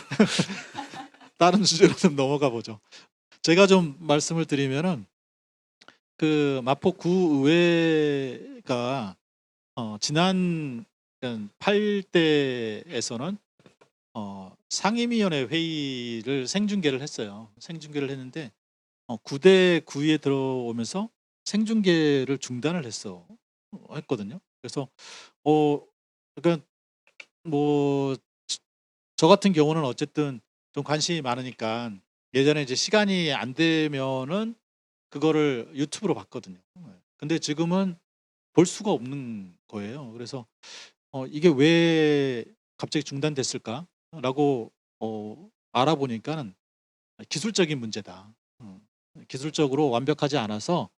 다른 주제로 좀 넘어가 보죠. 제가 좀 말씀을 드리면은 그 마포구의회가 지난 8대에서는 상임위원회 회의를 생중계를 했어요. 생중계를 했는데 9대 9위에 들어오면서 생중계를 중단을 했거든요. 그래서 그러니까 뭐 저 같은 경우는 어쨌든 좀 관심이 많으니까 예전에 이제 시간이 안 되면은 그거를 유튜브로 봤거든요. 근데 지금은 볼 수가 없는 거예요. 그래서 이게 왜 갑자기 중단됐을까라고 알아보니까는 기술적인 문제다. 기술적으로 완벽하지 않아서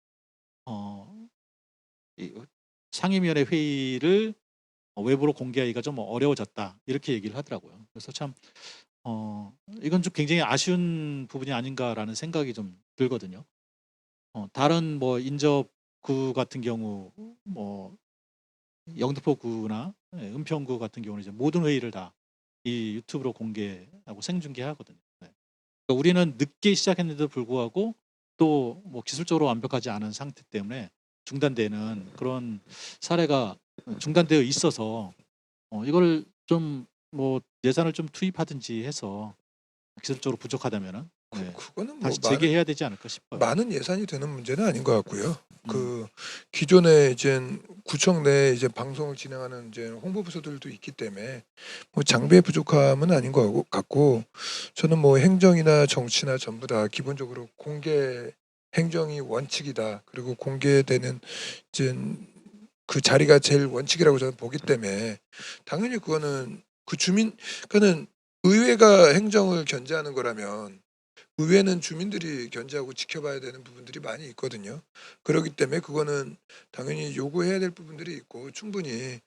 이 상임위원회 회의를 외부로 공개하기가 좀 어려워졌다. 이렇게 얘기를 하더라고요. 그래서 참 이건 좀 굉장히 아쉬운 부분이 아닌가라는 생각이 좀 들거든요. 다른 뭐 인접구 같은 경우 뭐 영등포구나 은평구 같은 경우는 이제 모든 회의를 다 이 유튜브로 공개하고 생중계하거든요. 네. 그러니까 우리는 늦게 시작했는데도 불구하고 또 뭐 기술적으로 완벽하지 않은 상태 때문에 중단되는 그런 사례가 중단되어 있어서 이걸 좀 뭐 예산을 좀 투입하든지 해서 기술적으로 부족하다면은 그거는 뭐 다시 재개해야 되지 않을까 싶어요. 많은 예산이 되는 문제는 아닌 것 같고요. 음. 그 기존에 이제 구청 내에 이제 방송을 진행하는 이제 홍보부서들도 있기 때문에 뭐 장비의 부족함은 아닌 것 같고 저는 뭐 행정이나 정치나 전부 다 기본적으로 공개 행정이 원칙이다. 그리고 공개되는 이제 그 자리가 제일 원칙이라고 저는 보기 때문에 당연히 그거는 그 그거는 의회가 행정을 견제하는 거라면 의회는 주민들이 견제하고 지켜봐야 되는 부분들이 많이 있거든요. 그렇기 때문에 그거는 당연히 요구해야 될 부분들이 있고 충분히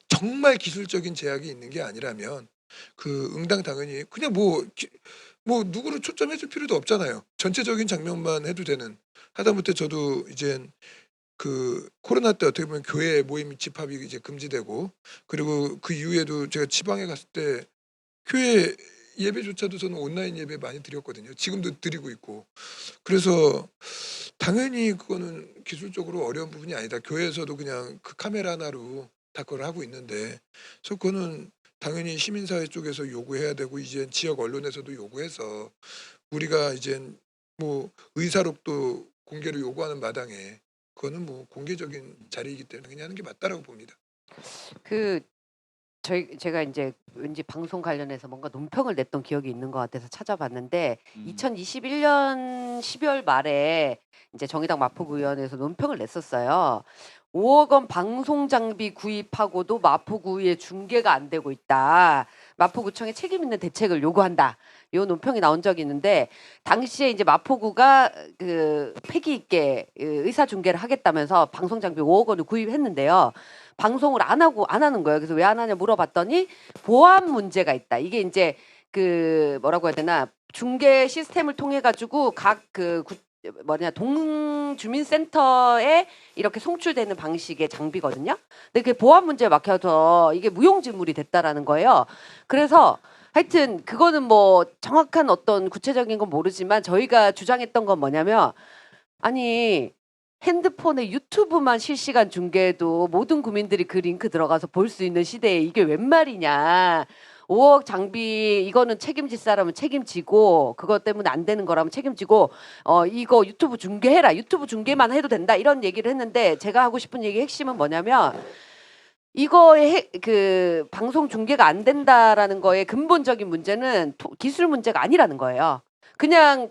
정말 기술적인 제약이 있는 게 아니라면 그 응당 당연히 그냥 뭐 누구를 초점해 줄 필요도 없잖아요. 전체적인 장면만 해도 되는. 하다못해 저도 이젠 그 코로나 때 어떻게 보면 교회 모임 집합이 이제 금지되고 그리고 그 이후에도 제가 지방에 갔을 때 교회 예배조차도 저는 온라인 예배 많이 드렸거든요. 지금도 드리고 있고. 그래서 당연히 그거는 기술적으로 어려운 부분이 아니다. 교회에서도 그냥 그 카메라 하나로 다 그걸 하고 있는데 그래서 그거는 당연히 시민사회 쪽에서 요구해야 되고 이제 지역 언론에서도 요구해서 우리가 이젠 뭐 의사록도 공개를 요구하는 마당에 그거는 뭐 공개적인 자리이기 때문에 그냥 하는 게 맞다라고 봅니다. 그 제가 이제 왠지 방송 관련해서 뭔가 논평을 냈던 기억이 있는 것 같아서 찾아봤는데 2021년 12월 말에 이제 정의당 마포구의원에서 논평을 냈었어요. 5억 원 방송 장비 구입하고도 마포구에 중계가 안 되고 있다. 마포구청에 책임 있는 대책을 요구한다. 이 논평이 나온 적이 있는데 당시에 이제 마포구가 그 패기 있게 의사 중계를 하겠다면서 방송 장비 5억 원을 구입했는데요. 방송을 안 하는 거예요. 그래서 왜 안 하냐 물어봤더니 보안 문제가 있다. 이게 이제 그 뭐라고 해야 되나 중계 시스템을 통해 가지고 각 그 동주민센터에 이렇게 송출되는 방식의 장비거든요. 근데 그게 보안 문제에 막혀서 이게 무용지물이 됐다라는 거예요. 그래서 하여튼 그거는 뭐 정확한 어떤 구체적인 건 모르지만 저희가 주장했던 건 뭐냐면 아니 핸드폰에 유튜브만 실시간 중계해도 모든 국민들이 그 링크 들어가서 볼 수 있는 시대에 이게 웬 말이냐. 5억 장비 이거는 책임질 사람은 책임지고 그것 때문에 안 되는 거라면 책임지고 이거 유튜브 중계해라. 유튜브 중계만 해도 된다. 이런 얘기를 했는데 제가 하고 싶은 얘기 핵심은 뭐냐면 이거의 그 방송 중계가 안 된다라는 거의 근본적인 문제는 기술 문제가 아니라는 거예요. 그냥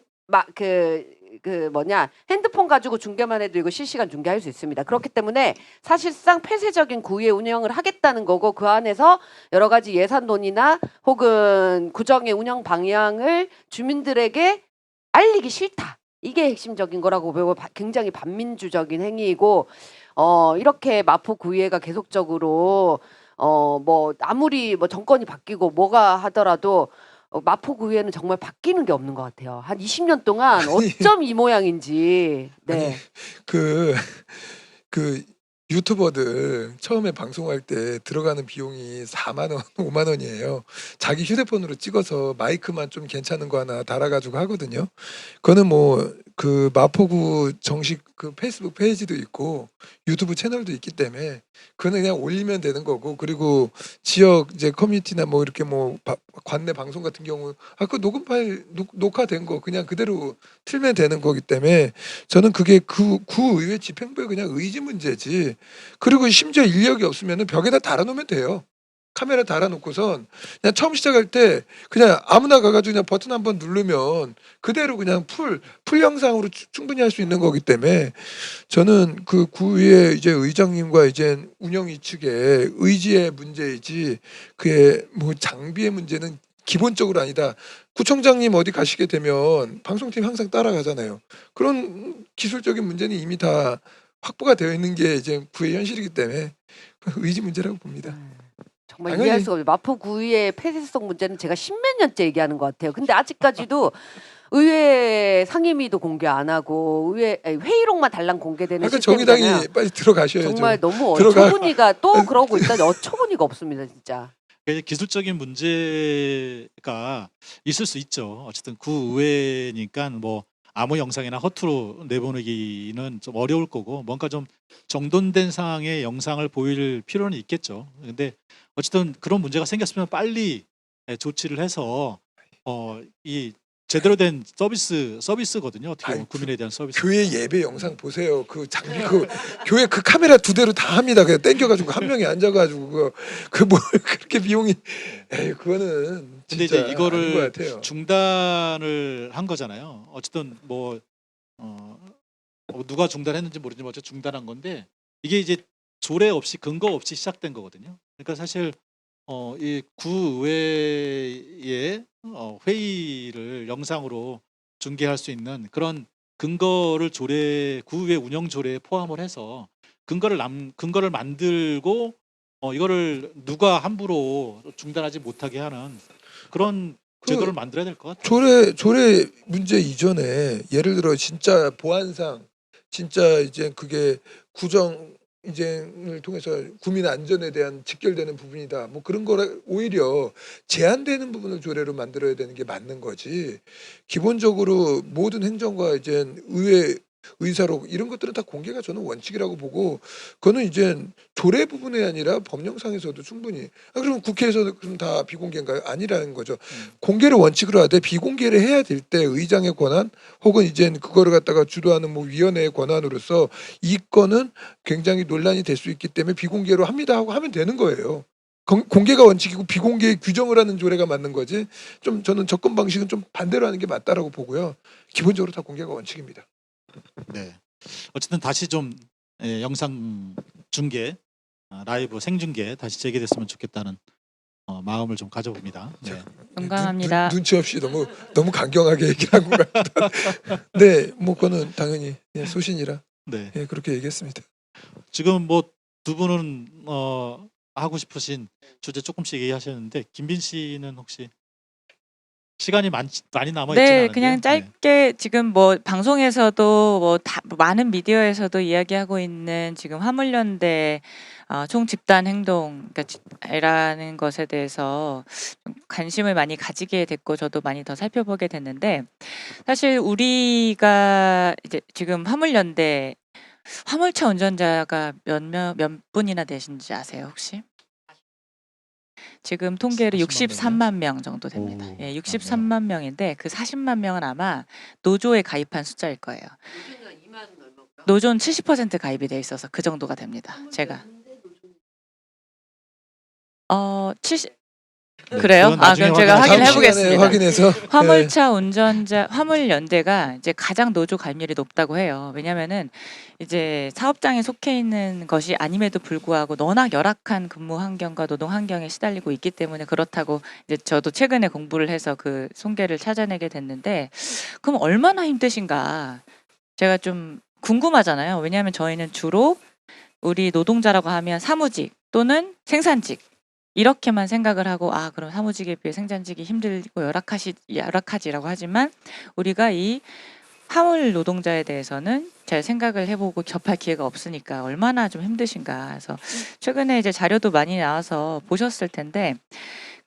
핸드폰 가지고 중계만 해도 이거 실시간 중계할 수 있습니다. 그렇기 때문에 사실상 폐쇄적인 구의 운영을 하겠다는 거고 그 안에서 여러 가지 예산 논의나 혹은 구정의 운영 방향을 주민들에게 알리기 싫다. 이게 핵심적인 거라고 보고 굉장히 반민주적인 행위이고 이렇게 마포구의회가 계속적으로 뭐 아무리 뭐 정권이 바뀌고 뭐가 하더라도 마포구의회는 정말 바뀌는 게 없는 것 같아요. 한 20년 동안 어쩜 이 모양인지. 네. 그 유튜버들 처음에 방송할 때 들어가는 비용이 4만 원, 5만 원이에요. 자기 휴대폰으로 찍어서 마이크만 좀 괜찮은 거 하나 달아가지고 하거든요. 그거는 뭐 그 마포구 정식 그 페이스북 페이지도 있고 유튜브 채널도 있기 때문에 그거는 그냥 올리면 되는 거고 그리고 지역 이제 커뮤니티나 뭐 이렇게 뭐 관내 방송 같은 경우 그 녹음 파일 녹화된 거 그냥 그대로 틀면 되는 거기 때문에 저는 그게 구의회 집행부의 그냥 의지 문제지. 그리고 심지어 인력이 없으면 벽에다 달아놓으면 돼요. 카메라 달아놓고선 그냥 처음 시작할 때 그냥 아무나 가가지고 그냥 버튼 한번 누르면 그대로 그냥 풀 영상으로 충분히 할 수 있는 거기 때문에 저는 그 구의회 이제 의장님과 이제 운영위 측의 의지의 문제이지 그게 뭐 장비의 문제는 기본적으로 아니다. 구청장님 어디 가시게 되면 방송팀 항상 따라가잖아요. 그런 기술적인 문제는 이미 다 확보가 되어 있는 게 이제 구의 현실이기 때문에 의지 문제라고 봅니다. 정말 당연히. 이해할 수가 없어요. 마포구의회 폐쇄성 문제는 제가 십몇 년째 얘기하는 것 같아요. 근데 아직까지도 의회 상임위도 공개 안 하고 회의록만 달랑 공개되는 그러니까 시스템이잖아요. 정의당이 빨리 들어가셔야죠. 정말 너무 들어가- 어처구니가 또 그러고 있다니 어처구니가 없습니다, 진짜. 기술적인 문제가 있을 수 있죠. 어쨌든 구의회니까 뭐 아무 영상이나 허투루 내보내기는 좀 어려울 거고 뭔가 좀 정돈된 상황의 영상을 보일 필요는 있겠죠. 근데 어쨌든 그런 문제가 생겼으면 빨리 조치를 해서 이 제대로 된 서비스거든요. 어떻게 보면 아이, 국민에 대한 서비스. 교회 예배 영상 보세요. 그 장비 그 교회 그 카메라 2대로 다 합니다. 그냥 땡겨가지고 한 명이 앉아가지고 그 뭘 그렇게 비용이 그거는 근데 진짜 이제 이거를 아닌 것 같아요. 중단을 한 거잖아요. 어쨌든 뭐 누가 중단했는지 모르지만 어쨌든 중단한 건데 이게 이제 조례 없이 근거 없이 시작된 거거든요. 그러니까 사실 이 구의회의 회의를 영상으로 중계할 수 있는 그런 근거를 구의회 운영 조례에 포함을 해서 근거를 만들고 이거를 누가 함부로 중단하지 못하게 하는 그런 제도를 만들어야 될 것 같아요. 조례 문제 이전에 예를 들어 진짜 보안상 진짜 이제 그게 구정 이제를 통해서 국민 안전에 대한 직결되는 부분이다. 뭐 그런 거라 오히려 제한되는 부분을 조례로 만들어야 되는 게 맞는 거지. 기본적으로 모든 행정과 이제 의회 의사록 이런 것들은 다 공개가 저는 원칙이라고 보고 그거는 이제 조례 부분이 아니라 법령상에서도 충분히 그럼 국회에서 그럼 다 비공개인가요? 아니라는 거죠. 공개를 원칙으로 하되 비공개를 해야 될 때 의장의 권한 혹은 이제 그거를 갖다가 주도하는 뭐 위원회의 권한으로서 이 건은 굉장히 논란이 될 수 있기 때문에 비공개로 합니다 하고 하면 되는 거예요. 공개가 원칙이고 비공개 규정을 하는 조례가 맞는 거지. 좀 저는 접근 방식은 좀 반대로 하는 게 맞다라고 보고요. 기본적으로 다 공개가 원칙입니다. 네. 어쨌든 다시 좀 영상 중계, 라이브 생중계 다시 재개됐으면 좋겠다는 마음을 좀 가져봅니다. 네. 공감합니다. 눈치 없이 너무 강경하게 얘기한 것 같다. 네, 뭐 그거는 당연히 소신이라 네. 그렇게 얘기했습니다. 지금 뭐 두 분은 하고 싶으신 주제 조금씩 얘기하셨는데 김빈 씨는 혹시 시간이 많이 남아 있지는 네, 않은데요. 그냥 짧게 지금 뭐 방송에서도 뭐 많은 미디어에서도 이야기하고 있는 지금 화물연대 총집단 행동이라는 것에 대해서 좀 관심을 많이 가지게 됐고 저도 많이 더 살펴보게 됐는데 사실 우리가 이제 지금 화물연대 화물차 운전자가 몇 분이나 되신지 아세요 혹시? 지금 통계로 63만 명 정도 됩니다. 오, 예, 63만 명인데 그 40만 명은 아마 노조에 가입한 숫자일 거예요. 노조는 70% 가입이 돼 있어서 그 정도가 됩니다. 제가 70 그래요? 그건 나중에 그럼 제가 확인해 확인해 보겠습니다. 보겠습니다. 확인해서 화물차 운전자 화물연대가 이제 가장 노조 가입률이 높다고 해요. 왜냐면은 이제 사업장에 속해 있는 것이 아님에도 불구하고 워낙 열악한 근무 환경과 노동 환경에 시달리고 있기 때문에 그렇다고 이제 저도 최근에 공부를 해서 그 통계를 찾아내게 됐는데 그럼 얼마나 힘드신가 제가 좀 궁금하잖아요. 왜냐하면 저희는 주로 우리 노동자라고 하면 사무직 또는 생산직 이렇게만 생각을 하고 그럼 사무직에 비해 생산직이 힘들고 열악하지라고 하지만 우리가 이 화물 노동자에 대해서는 잘 생각을 해보고 접할 기회가 없으니까 얼마나 좀 힘드신가. 그래서 최근에 이제 자료도 많이 나와서 보셨을 텐데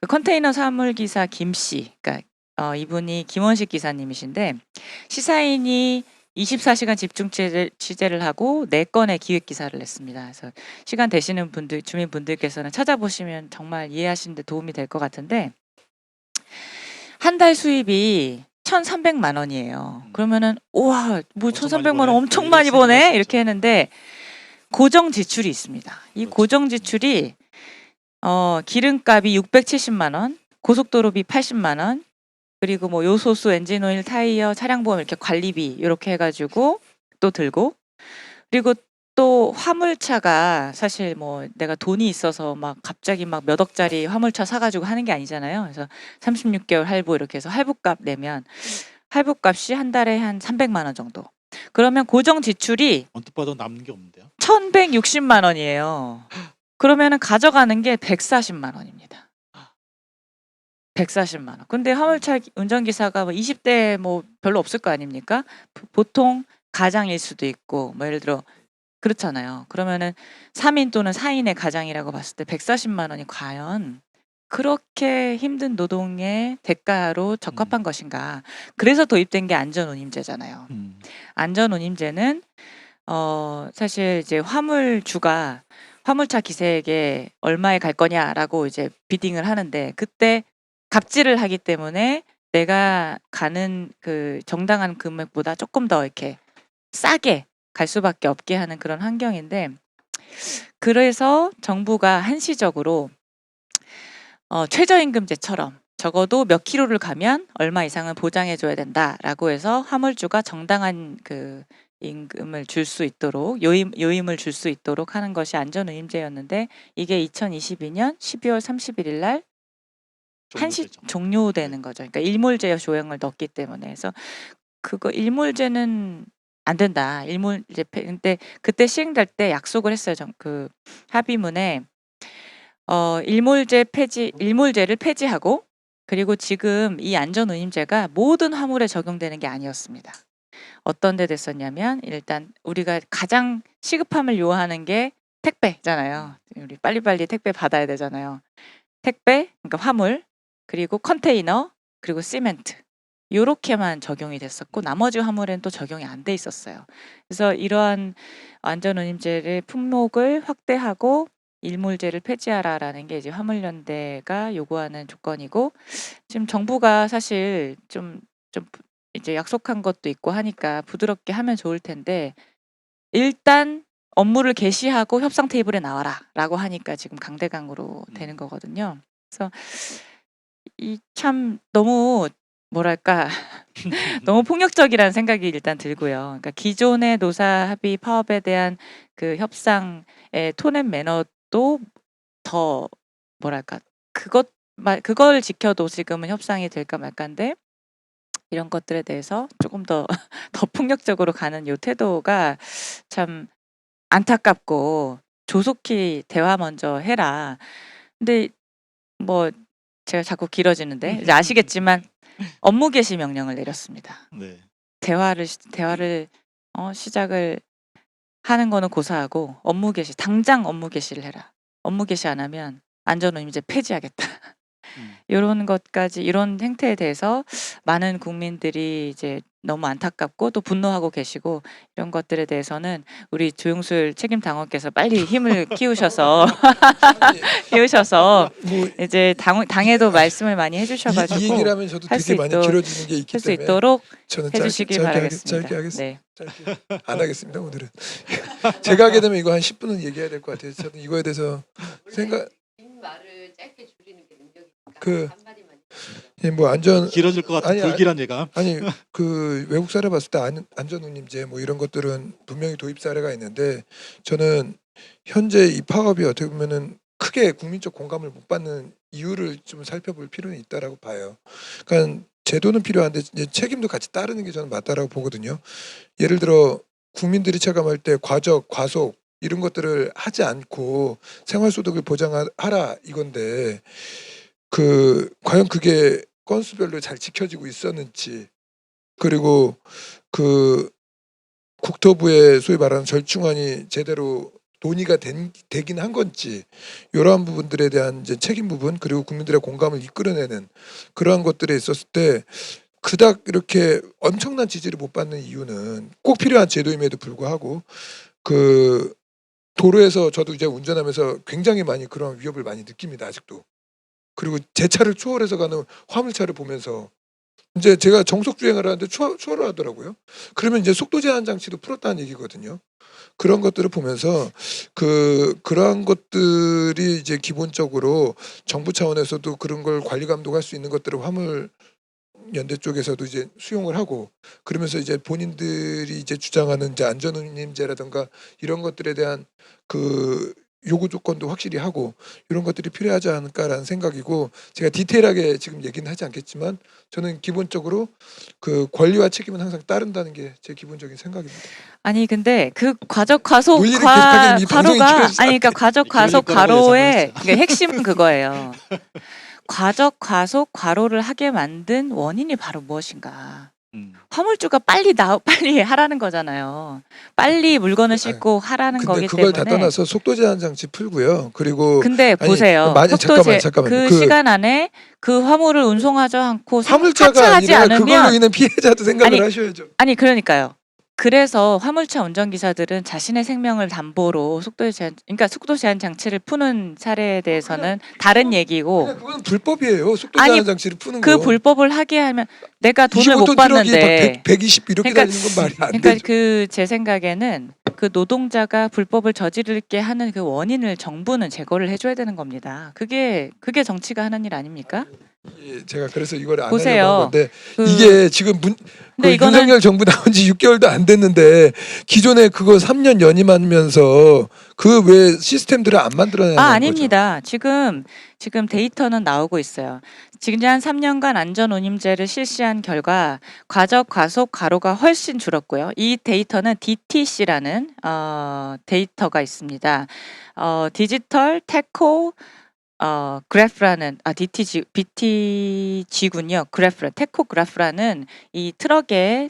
그 컨테이너 사물 기사 김 씨, 그러니까 이분이 김원식 기사님이신데 시사인이 24시간 집중 취재를 하고 4건의 기획 기사를 냈습니다. 그래서 시간 되시는 분들, 주민분들께서는 찾아보시면 정말 이해하시는 데 도움이 될 것 같은데 한 달 수입이 1,300만 원이에요. 그러면은 우와, 뭐 엄청 1,300만 원 많이 엄청 버네. 많이 생각할 수 버네 있죠. 이렇게 했는데 고정 지출이 있습니다. 이 그렇죠. 고정 지출이 기름값이 670만 원, 고속도로비 80만 원, 그리고 뭐 요소수, 엔진오일, 타이어, 차량보험 이렇게 관리비 이렇게 해가지고 또 들고 그리고 또 화물차가 사실 뭐 내가 돈이 있어서 막 갑자기 막 몇 억짜리 화물차 사가지고 하는 게 아니잖아요. 그래서 36개월 할부 이렇게 해서 할부값 내면 할부값이 한 달에 한 300만 원 정도. 그러면 고정 지출이 언뜻 봐도 남는 게 없는데요. 1,160만 원이에요. 그러면은 가져가는 게 140만 원입니다. 140만 원. 근데 화물차 운전기사가 뭐 20대 뭐 별로 없을 거 아닙니까? 보통 가장일 수도 있고 뭐 예를 들어 그렇잖아요. 그러면은 3인 또는 4인의 가장이라고 봤을 때 140만 원이 과연 그렇게 힘든 노동의 대가로 적합한 것인가? 그래서 도입된 게 안전운임제잖아요. 안전운임제는 사실 이제 화물주가 화물차 기사에게 얼마에 갈 거냐라고 이제 비딩을 하는데 그때 갑질을 하기 때문에 내가 가는 그 정당한 금액보다 조금 더 이렇게 싸게 갈 수밖에 없게 하는 그런 환경인데 그래서 정부가 한시적으로 최저임금제처럼 적어도 몇 킬로를 가면 얼마 이상은 보장해 줘야 된다라고 해서 화물주가 정당한 그 임금을 줄 수 있도록 요임을 줄 수 있도록 하는 것이 안전운임제였는데 이게 2022년 12월 31일 날 한시 종료되죠. 종료되는 거죠. 그러니까 일몰제 조항을 넣었기 때문에. 그래서 그거 일몰제는 안 된다. 일몰제 근데 그때 시행될 때 약속을 했어요. 그 합의문에 일몰제를 폐지하고 그리고 지금 이 안전운임제가 모든 화물에 적용되는 게 아니었습니다. 어떤 데 됐었냐면 일단 우리가 가장 시급함을 요하는 게 택배잖아요. 우리 빨리빨리 택배 받아야 되잖아요. 택배, 그러니까 화물, 그리고 컨테이너, 그리고 시멘트. 요렇게만 적용이 됐었고 나머지 화물에는 또 적용이 안 돼 있었어요. 그래서 이러한 안전운임제의 품목을 확대하고 일몰제를 폐지하라라는 게 이제 화물연대가 요구하는 조건이고 지금 정부가 사실 좀 이제 약속한 것도 있고 하니까 부드럽게 하면 좋을 텐데 일단 업무를 개시하고 협상 테이블에 나와라라고 하니까 지금 강대강으로 되는 거거든요. 그래서 이 참 너무 뭐랄까 너무 폭력적이라는 생각이 일단 들고요. 그러니까 기존의 노사 합의 파업에 대한 그 협상의 톤앤 매너도 더 뭐랄까 그걸 지켜도 지금은 협상이 될까 말까인데 이런 것들에 대해서 조금 더 폭력적으로 가는 요 태도가 참 안타깝고 조속히 대화 먼저 해라. 근데 뭐 제가 자꾸 길어지는데 이제 아시겠지만 업무 개시 명령을 내렸습니다. 네. 대화를 시작을 하는 거는 고사하고 당장 업무 개시를 해라. 업무 개시 안 하면 안전운임제 폐지하겠다. 이런 것까지 이런 행태에 대해서 많은 국민들이 이제 너무 안타깝고 또 분노하고 계시고 이런 것들에 대해서는 우리 조용술 책임 당원께서 빨리 힘을 키우셔서 뭐 이제 당에도 말씀을 많이 이 해주셔가지고 얘기를 하면 저도 할 되게 수 많이 있도록 길어지는 게 있기 할 수 때문에 있도록 저는 해주시길 짧게 바라겠습니다. 하겠습니다. 네. 짧게 안 하겠습니다. 오늘은 제가 하게 되면 이거 한 10분은 얘기해야 될 것 같아요. 저는 이거에 대해서 생각 긴 말을 짧게 줄이는 게 능력이니까 그- 한마디만. 뭐 안전 길어질 것 같은 아니, 불길한 예감. 아니 그 외국 사례 봤을 때 안전운임제 뭐 이런 것들은 분명히 도입 사례가 있는데 저는 현재 이 파업이 어떻게 보면은 크게 국민적 공감을 못 받는 이유를 좀 살펴볼 필요는 있다라고 봐요. 그러니까 제도는 필요한데 이제 책임도 같이 따르는 게 저는 맞다라고 보거든요. 예를 들어 국민들이 체감할 때 과적, 과속 이런 것들을 하지 않고 생활소득을 보장하라 이건데 그 과연 그게 건수별로 잘 지켜지고 있었는지 그리고 그 국토부의 소위 말하는 절충안이 제대로 논의가 되긴 한 건지 이러한 부분들에 대한 이제 책임 부분 그리고 국민들의 공감을 이끌어내는 그러한 것들에 있었을 때 그닥 이렇게 엄청난 지지를 못 받는 이유는 꼭 필요한 제도임에도 불구하고 그 도로에서 저도 이제 운전하면서 굉장히 많이 그런 위협을 많이 느낍니다 아직도. 그리고 제 차를 초월해서 가는 화물차를 보면서 이제 제가 정속 주행을 하는데 초월을 하더라고요. 그러면 이제 속도 제한 장치도 풀었다는 얘기거든요. 그런 것들을 보면서 그러한 것들이 이제 기본적으로 정부 차원에서도 그런 걸 관리 감독할 수 있는 것들을 화물 연대 쪽에서도 이제 수용을 하고 그러면서 이제 본인들이 이제 주장하는 이제 안전운임제라든가 이런 것들에 대한 그 요구 조건도 확실히 하고 이런 것들이 필요하지 않을까라는 생각이고 제가 디테일하게 지금 얘기는 하지 않겠지만 저는 기본적으로 그 권리와 책임은 항상 따른다는 게 제 기본적인 생각입니다. 아니 근데 그 과적 과속 논리를 계속하기엔 이 방송이 과로가 길어지지 아니 그러니까 과적 과속 길어질 거라고 과로의 예상을 그러니까 핵심은 그거예요. 과적 과속 과로를 하게 만든 원인이 바로 무엇인가? 화물주가 빨리 하라는 거잖아요. 빨리 물건을 싣고 하라는 근데 거기 그걸 다 때문에. 떠나서 속도 제한 장치 풀고요. 그리고 근데 아니, 보세요. 잠깐만. 그 그 시간 안에 그 화물을 운송하지 않고 화물차가 하차하지 아니라 그걸로 않으면 인한 피해자도 생각을 아니, 하셔야죠. 아니 그러니까요. 그래서 화물차 운전기사들은 자신의 생명을 담보로 그러니까 속도 제한 장치를 푸는 사례에 대해서는 다른 얘기고 그냥 그건 불법이에요. 속도 아니, 제한 장치를 푸는 그 거. 불법을 하게 하면 내가 돈을 못 25톤 트럭이 받는데 120 이렇게 그러니까- 달리는 건 말이 안 그러니까 되죠. 그 제 생각에는 그 노동자가 불법을 저지르게 하는 그 원인을 정부는 제거를 해줘야 되는 겁니다. 그게 정치가 하는 일 아닙니까? 예, 제가 그래서 이걸 안 보세요. 하려고 한 건데 그- 이게 지금 그 근데 이거는 윤석열 정부 나온 지 6개월도 안 됐는데 기존에 그거 3년 연임하면서 그 왜 시스템들을 안 만들어내는 거죠? 아닙니다. 지금 데이터는 나오고 있어요. 지난 3년간 안전운임제를 실시한 결과 과적 과속 과로가 훨씬 줄었고요. 이 데이터는 DTC라는 데이터가 있습니다. 디지털 테코 그래프라는 BTG군요. 테코 그래프라는 이 트럭에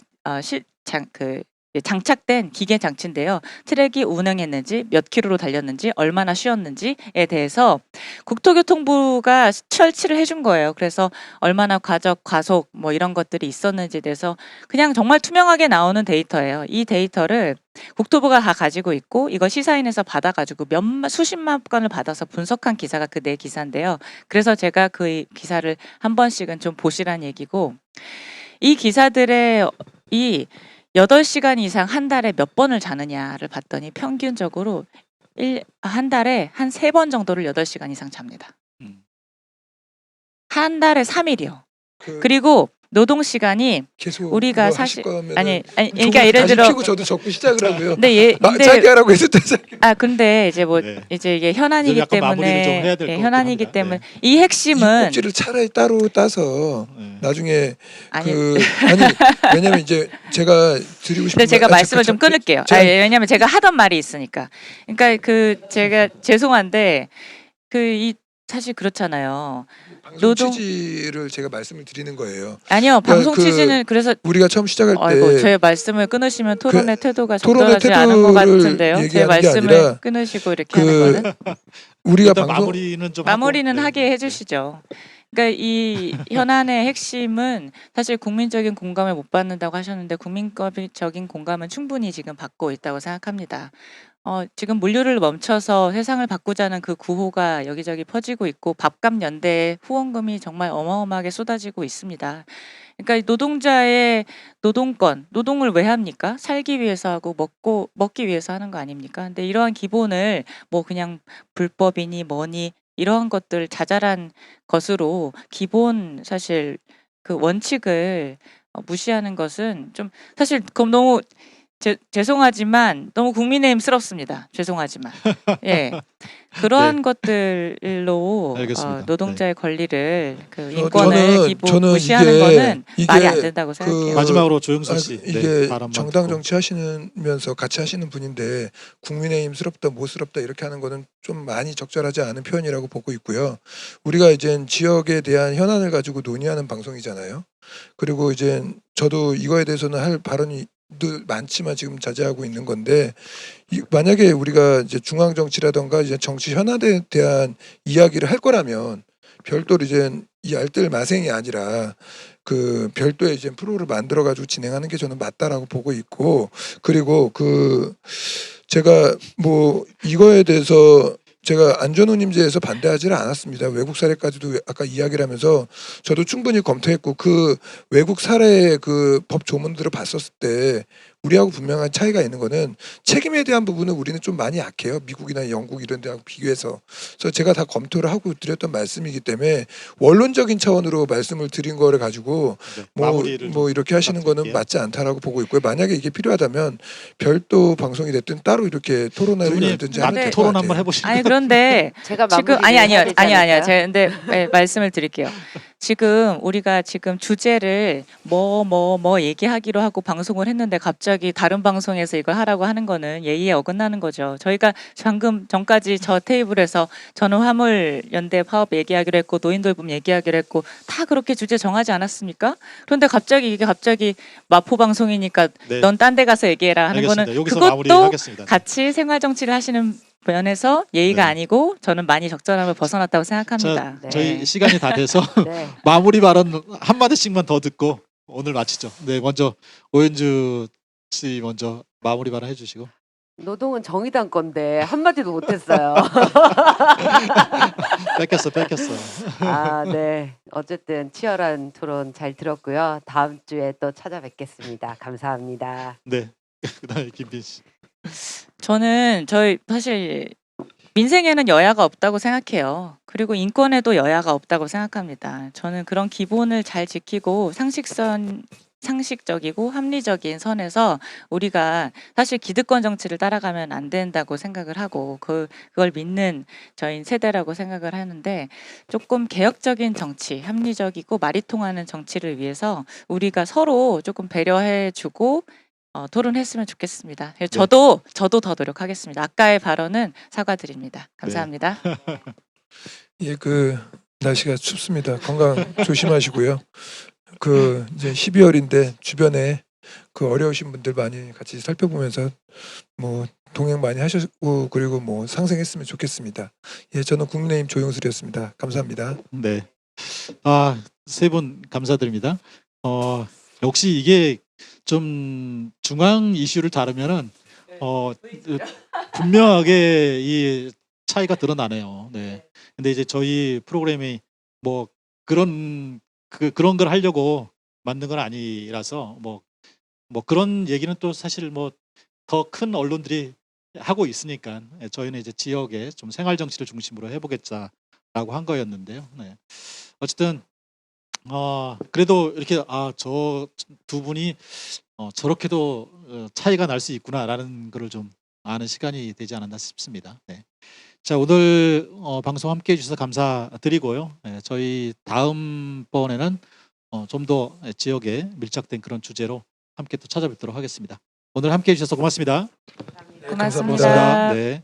장착된 기계 장치인데요. 트랙이 운행했는지, 몇 킬로로 달렸는지, 얼마나 쉬었는지에 대해서 국토교통부가 설치를 해준 거예요. 그래서 얼마나 과적, 과속 뭐 이런 것들이 있었는지에 대해서 그냥 정말 투명하게 나오는 데이터예요. 이 데이터를 국토부가 다 가지고 있고 이거 시사인에서 받아가지고 수십만 건을 받아서 분석한 기사가 그 내 기사인데요. 그래서 제가 그 기사를 한 번씩은 좀 보시란 얘기고 이 기사들의 8시간 이상 한 달에 몇 번을 자느냐를 봤더니 평균적으로 한 달에 한 3번 정도를 8시간 이상 잡니다. 음. 한 달에 3일이요. 그 그리고 노동 시간이 계속 우리가 뭐 사실 하실 거면은 아니 조금 그러니까 예를 다시 들어 피고 저도 적고 시작을 하고요. 근데 짧게 하라고 했을 때 근데 이제 뭐 네. 이제 이게 좀 현안이기 약간 마무리를 좀 때문에 해야 될 것 같긴 현안이기 합니다. 때문에 네. 이 이 핵심은 꼭지를 차라리 따로 따서 네. 나중에 아니 아니 왜냐면 이제 제가 드리고 싶은 근데 제가 말- 아, 말씀을 좀 잠깐, 끊을게요. 제가 왜냐면 제가 하던 말이 있으니까. 그러니까 제가 죄송한데 이 사실 그렇잖아요. 방송 노동 취지를 제가 말씀을 드리는 거예요. 아니요. 그러니까 방송 취지는 그래서 우리가 처음 시작할 아이고 때 제 말씀을 끊으시면 토론의 태도가 토론의 적절하지 않은 것 태도를 같은데요. 제 얘기하는 게 말씀을 아니라 끊으시고 이렇게 그 하는 거는 우리가 일단 방송 마무리는 좀 마무리는 하고, 하게 해주시죠. 그러니까 이 현안의 핵심은 사실 국민적인 공감을 못 받는다고 하셨는데 국민적인 공감은 충분히 지금 받고 있다고 생각합니다. 지금 물류를 멈춰서 세상을 바꾸자는 그 구호가 여기저기 퍼지고 있고 밥값 연대에 후원금이 정말 어마어마하게 쏟아지고 있습니다. 그러니까 이 노동자의 노동권, 노동을 왜 합니까? 살기 위해서 하고 먹기 위해서 하는 거 아닙니까? 근데 이러한 기본을 뭐 그냥 불법이니 뭐니 이러한 것들 자잘한 것으로 기본 사실 그 원칙을 무시하는 것은 좀 사실 그럼 너무 죄송하지만 너무 국민의힘스럽습니다. 죄송하지만 예 그러한 것들로 알겠습니다. 노동자의 권리를 그 저는- 인권을 저는 무시하는 거는 말이 안 된다고 그- 생각해요. 마지막으로 조영수 아, 씨 이게 네, 발언만 정당 듣고. 정치 하시면서 같이 하시는 분인데 국민의힘스럽다 못스럽다 이렇게 하는 거는 좀 많이 적절하지 않은 표현이라고 보고 있고요. 우리가 이제 지역에 대한 현안을 가지고 논의하는 방송이잖아요. 그리고 이제 저도 이거에 대해서는 할 발언이 늘 많지만 지금 자제하고 있는 건데 만약에 우리가 이제 중앙 정치라던가 이제 정치 현안에 대한 이야기를 할 거라면 별도로 이제 이 알뜰마생이 아니라 그 별도의 이제 프로를 만들어 가지고 진행하는 게 저는 맞다라고 보고 있고 그리고 제가 뭐 이거에 대해서 제가 안전운임제에서 반대하지는 않았습니다. 외국 사례까지도 아까 이야기를 하면서 저도 충분히 검토했고 그 외국 사례의 그 법 조문들을 봤었을 때 우리하고 분명한 차이가 있는 거는 책임에 대한 부분은 우리는 좀 많이 약해요. 미국이나 영국 이런 데하고 비교해서. 그래서 제가 다 검토를 하고 드렸던 말씀이기 때문에 원론적인 차원으로 말씀을 드린 거를 가지고 네, 뭐 마무리를 좀 이렇게 하시는 거는 부탁드릴게요. 맞지 않다라고 보고 있고요. 만약에 이게 필요하다면 별도 방송이 됐든 따로 이렇게 두 토론회를 분이 열든지 막 하면 될것 토론 같아요. 한번 해보시는 아니 그런데 제가 지금 마무리를 해야 되지 아니요. 않을까요? 제가 근데 말씀을 드릴게요. 지금 우리가 지금 주제를 뭐 얘기하기로 하고 방송을 했는데 갑자기 다른 방송에서 이걸 하라고 하는 거는 예의에 어긋나는 거죠. 저희가 방금 전까지 저 테이블에서 저는 화물 연대 파업 얘기하기로 했고 노인 돌봄 얘기하기로 했고 다 그렇게 주제 정하지 않았습니까? 그런데 이게 갑자기 마포 방송이니까 네, 넌 딴 데 가서 얘기해라 하는 알겠습니다. 거는 여기서 그것도 마무리하겠습니다. 같이 생활 정치를 하시는 면에서 예의가 네. 아니고 저는 많이 적절함을 벗어났다고 생각합니다. 네. 저희 시간이 다 돼서 네. 마무리 발언 한 마디씩만 더 듣고 오늘 마치죠. 네, 먼저 오현주 씨 먼저 마무리 발언 해주시고. 노동은 정의당 건데 한마디도 못했어요. 뺏겼어. 아, 네. 어쨌든 치열한 토론 잘 들었고요. 다음 주에 또 찾아뵙겠습니다. 감사합니다. 네, 그다음에 김빈 씨. 저는 사실 민생에는 여야가 없다고 생각해요. 그리고 인권에도 여야가 없다고 생각합니다. 저는 그런 기본을 잘 지키고 상식적이고 합리적인 선에서 우리가 사실 기득권 정치를 따라가면 안 된다고 생각을 하고 그걸 믿는 저희 세대라고 생각을 하는데 조금 개혁적인 정치, 합리적이고 말이 통하는 정치를 위해서 우리가 서로 조금 배려해주고 토론했으면 좋겠습니다. 저도 더 노력하겠습니다. 아까의 발언은 사과드립니다. 감사합니다. 예, 날씨가 춥습니다. 건강 조심하시고요. 이제 12월인데 주변에 어려우신 분들 많이 같이 살펴보면서 뭐 동행 많이 하셨고 그리고 뭐 상생했으면 좋겠습니다. 예, 저는 국민의힘 조영술이었습니다. 감사합니다. 네, 세 분 감사드립니다. 역시 이게 좀 중앙 이슈를 다루면은 분명하게 이 차이가 드러나네요. 네. 근데 이제 저희 프로그램이 뭐 그런 걸 하려고 만든 건 아니라서 뭐 뭐 그런 얘기는 또 사실 뭐 더 큰 언론들이 하고 있으니까 저희는 이제 지역에 좀 생활 정치를 중심으로 해보겠다라고 한 거였는데요. 네. 어쨌든 그래도 이렇게 저 두 분이 저렇게도 차이가 날 수 있구나라는 거를 좀 아는 시간이 되지 않았나 싶습니다. 네. 자, 오늘 방송 함께해 주셔서 감사드리고요. 네, 저희 다음번에는 좀 더 지역에 밀착된 그런 주제로 함께 또 찾아뵙도록 하겠습니다. 오늘 함께해 주셔서 고맙습니다. 네, 고맙습니다. 감사합니다. 네.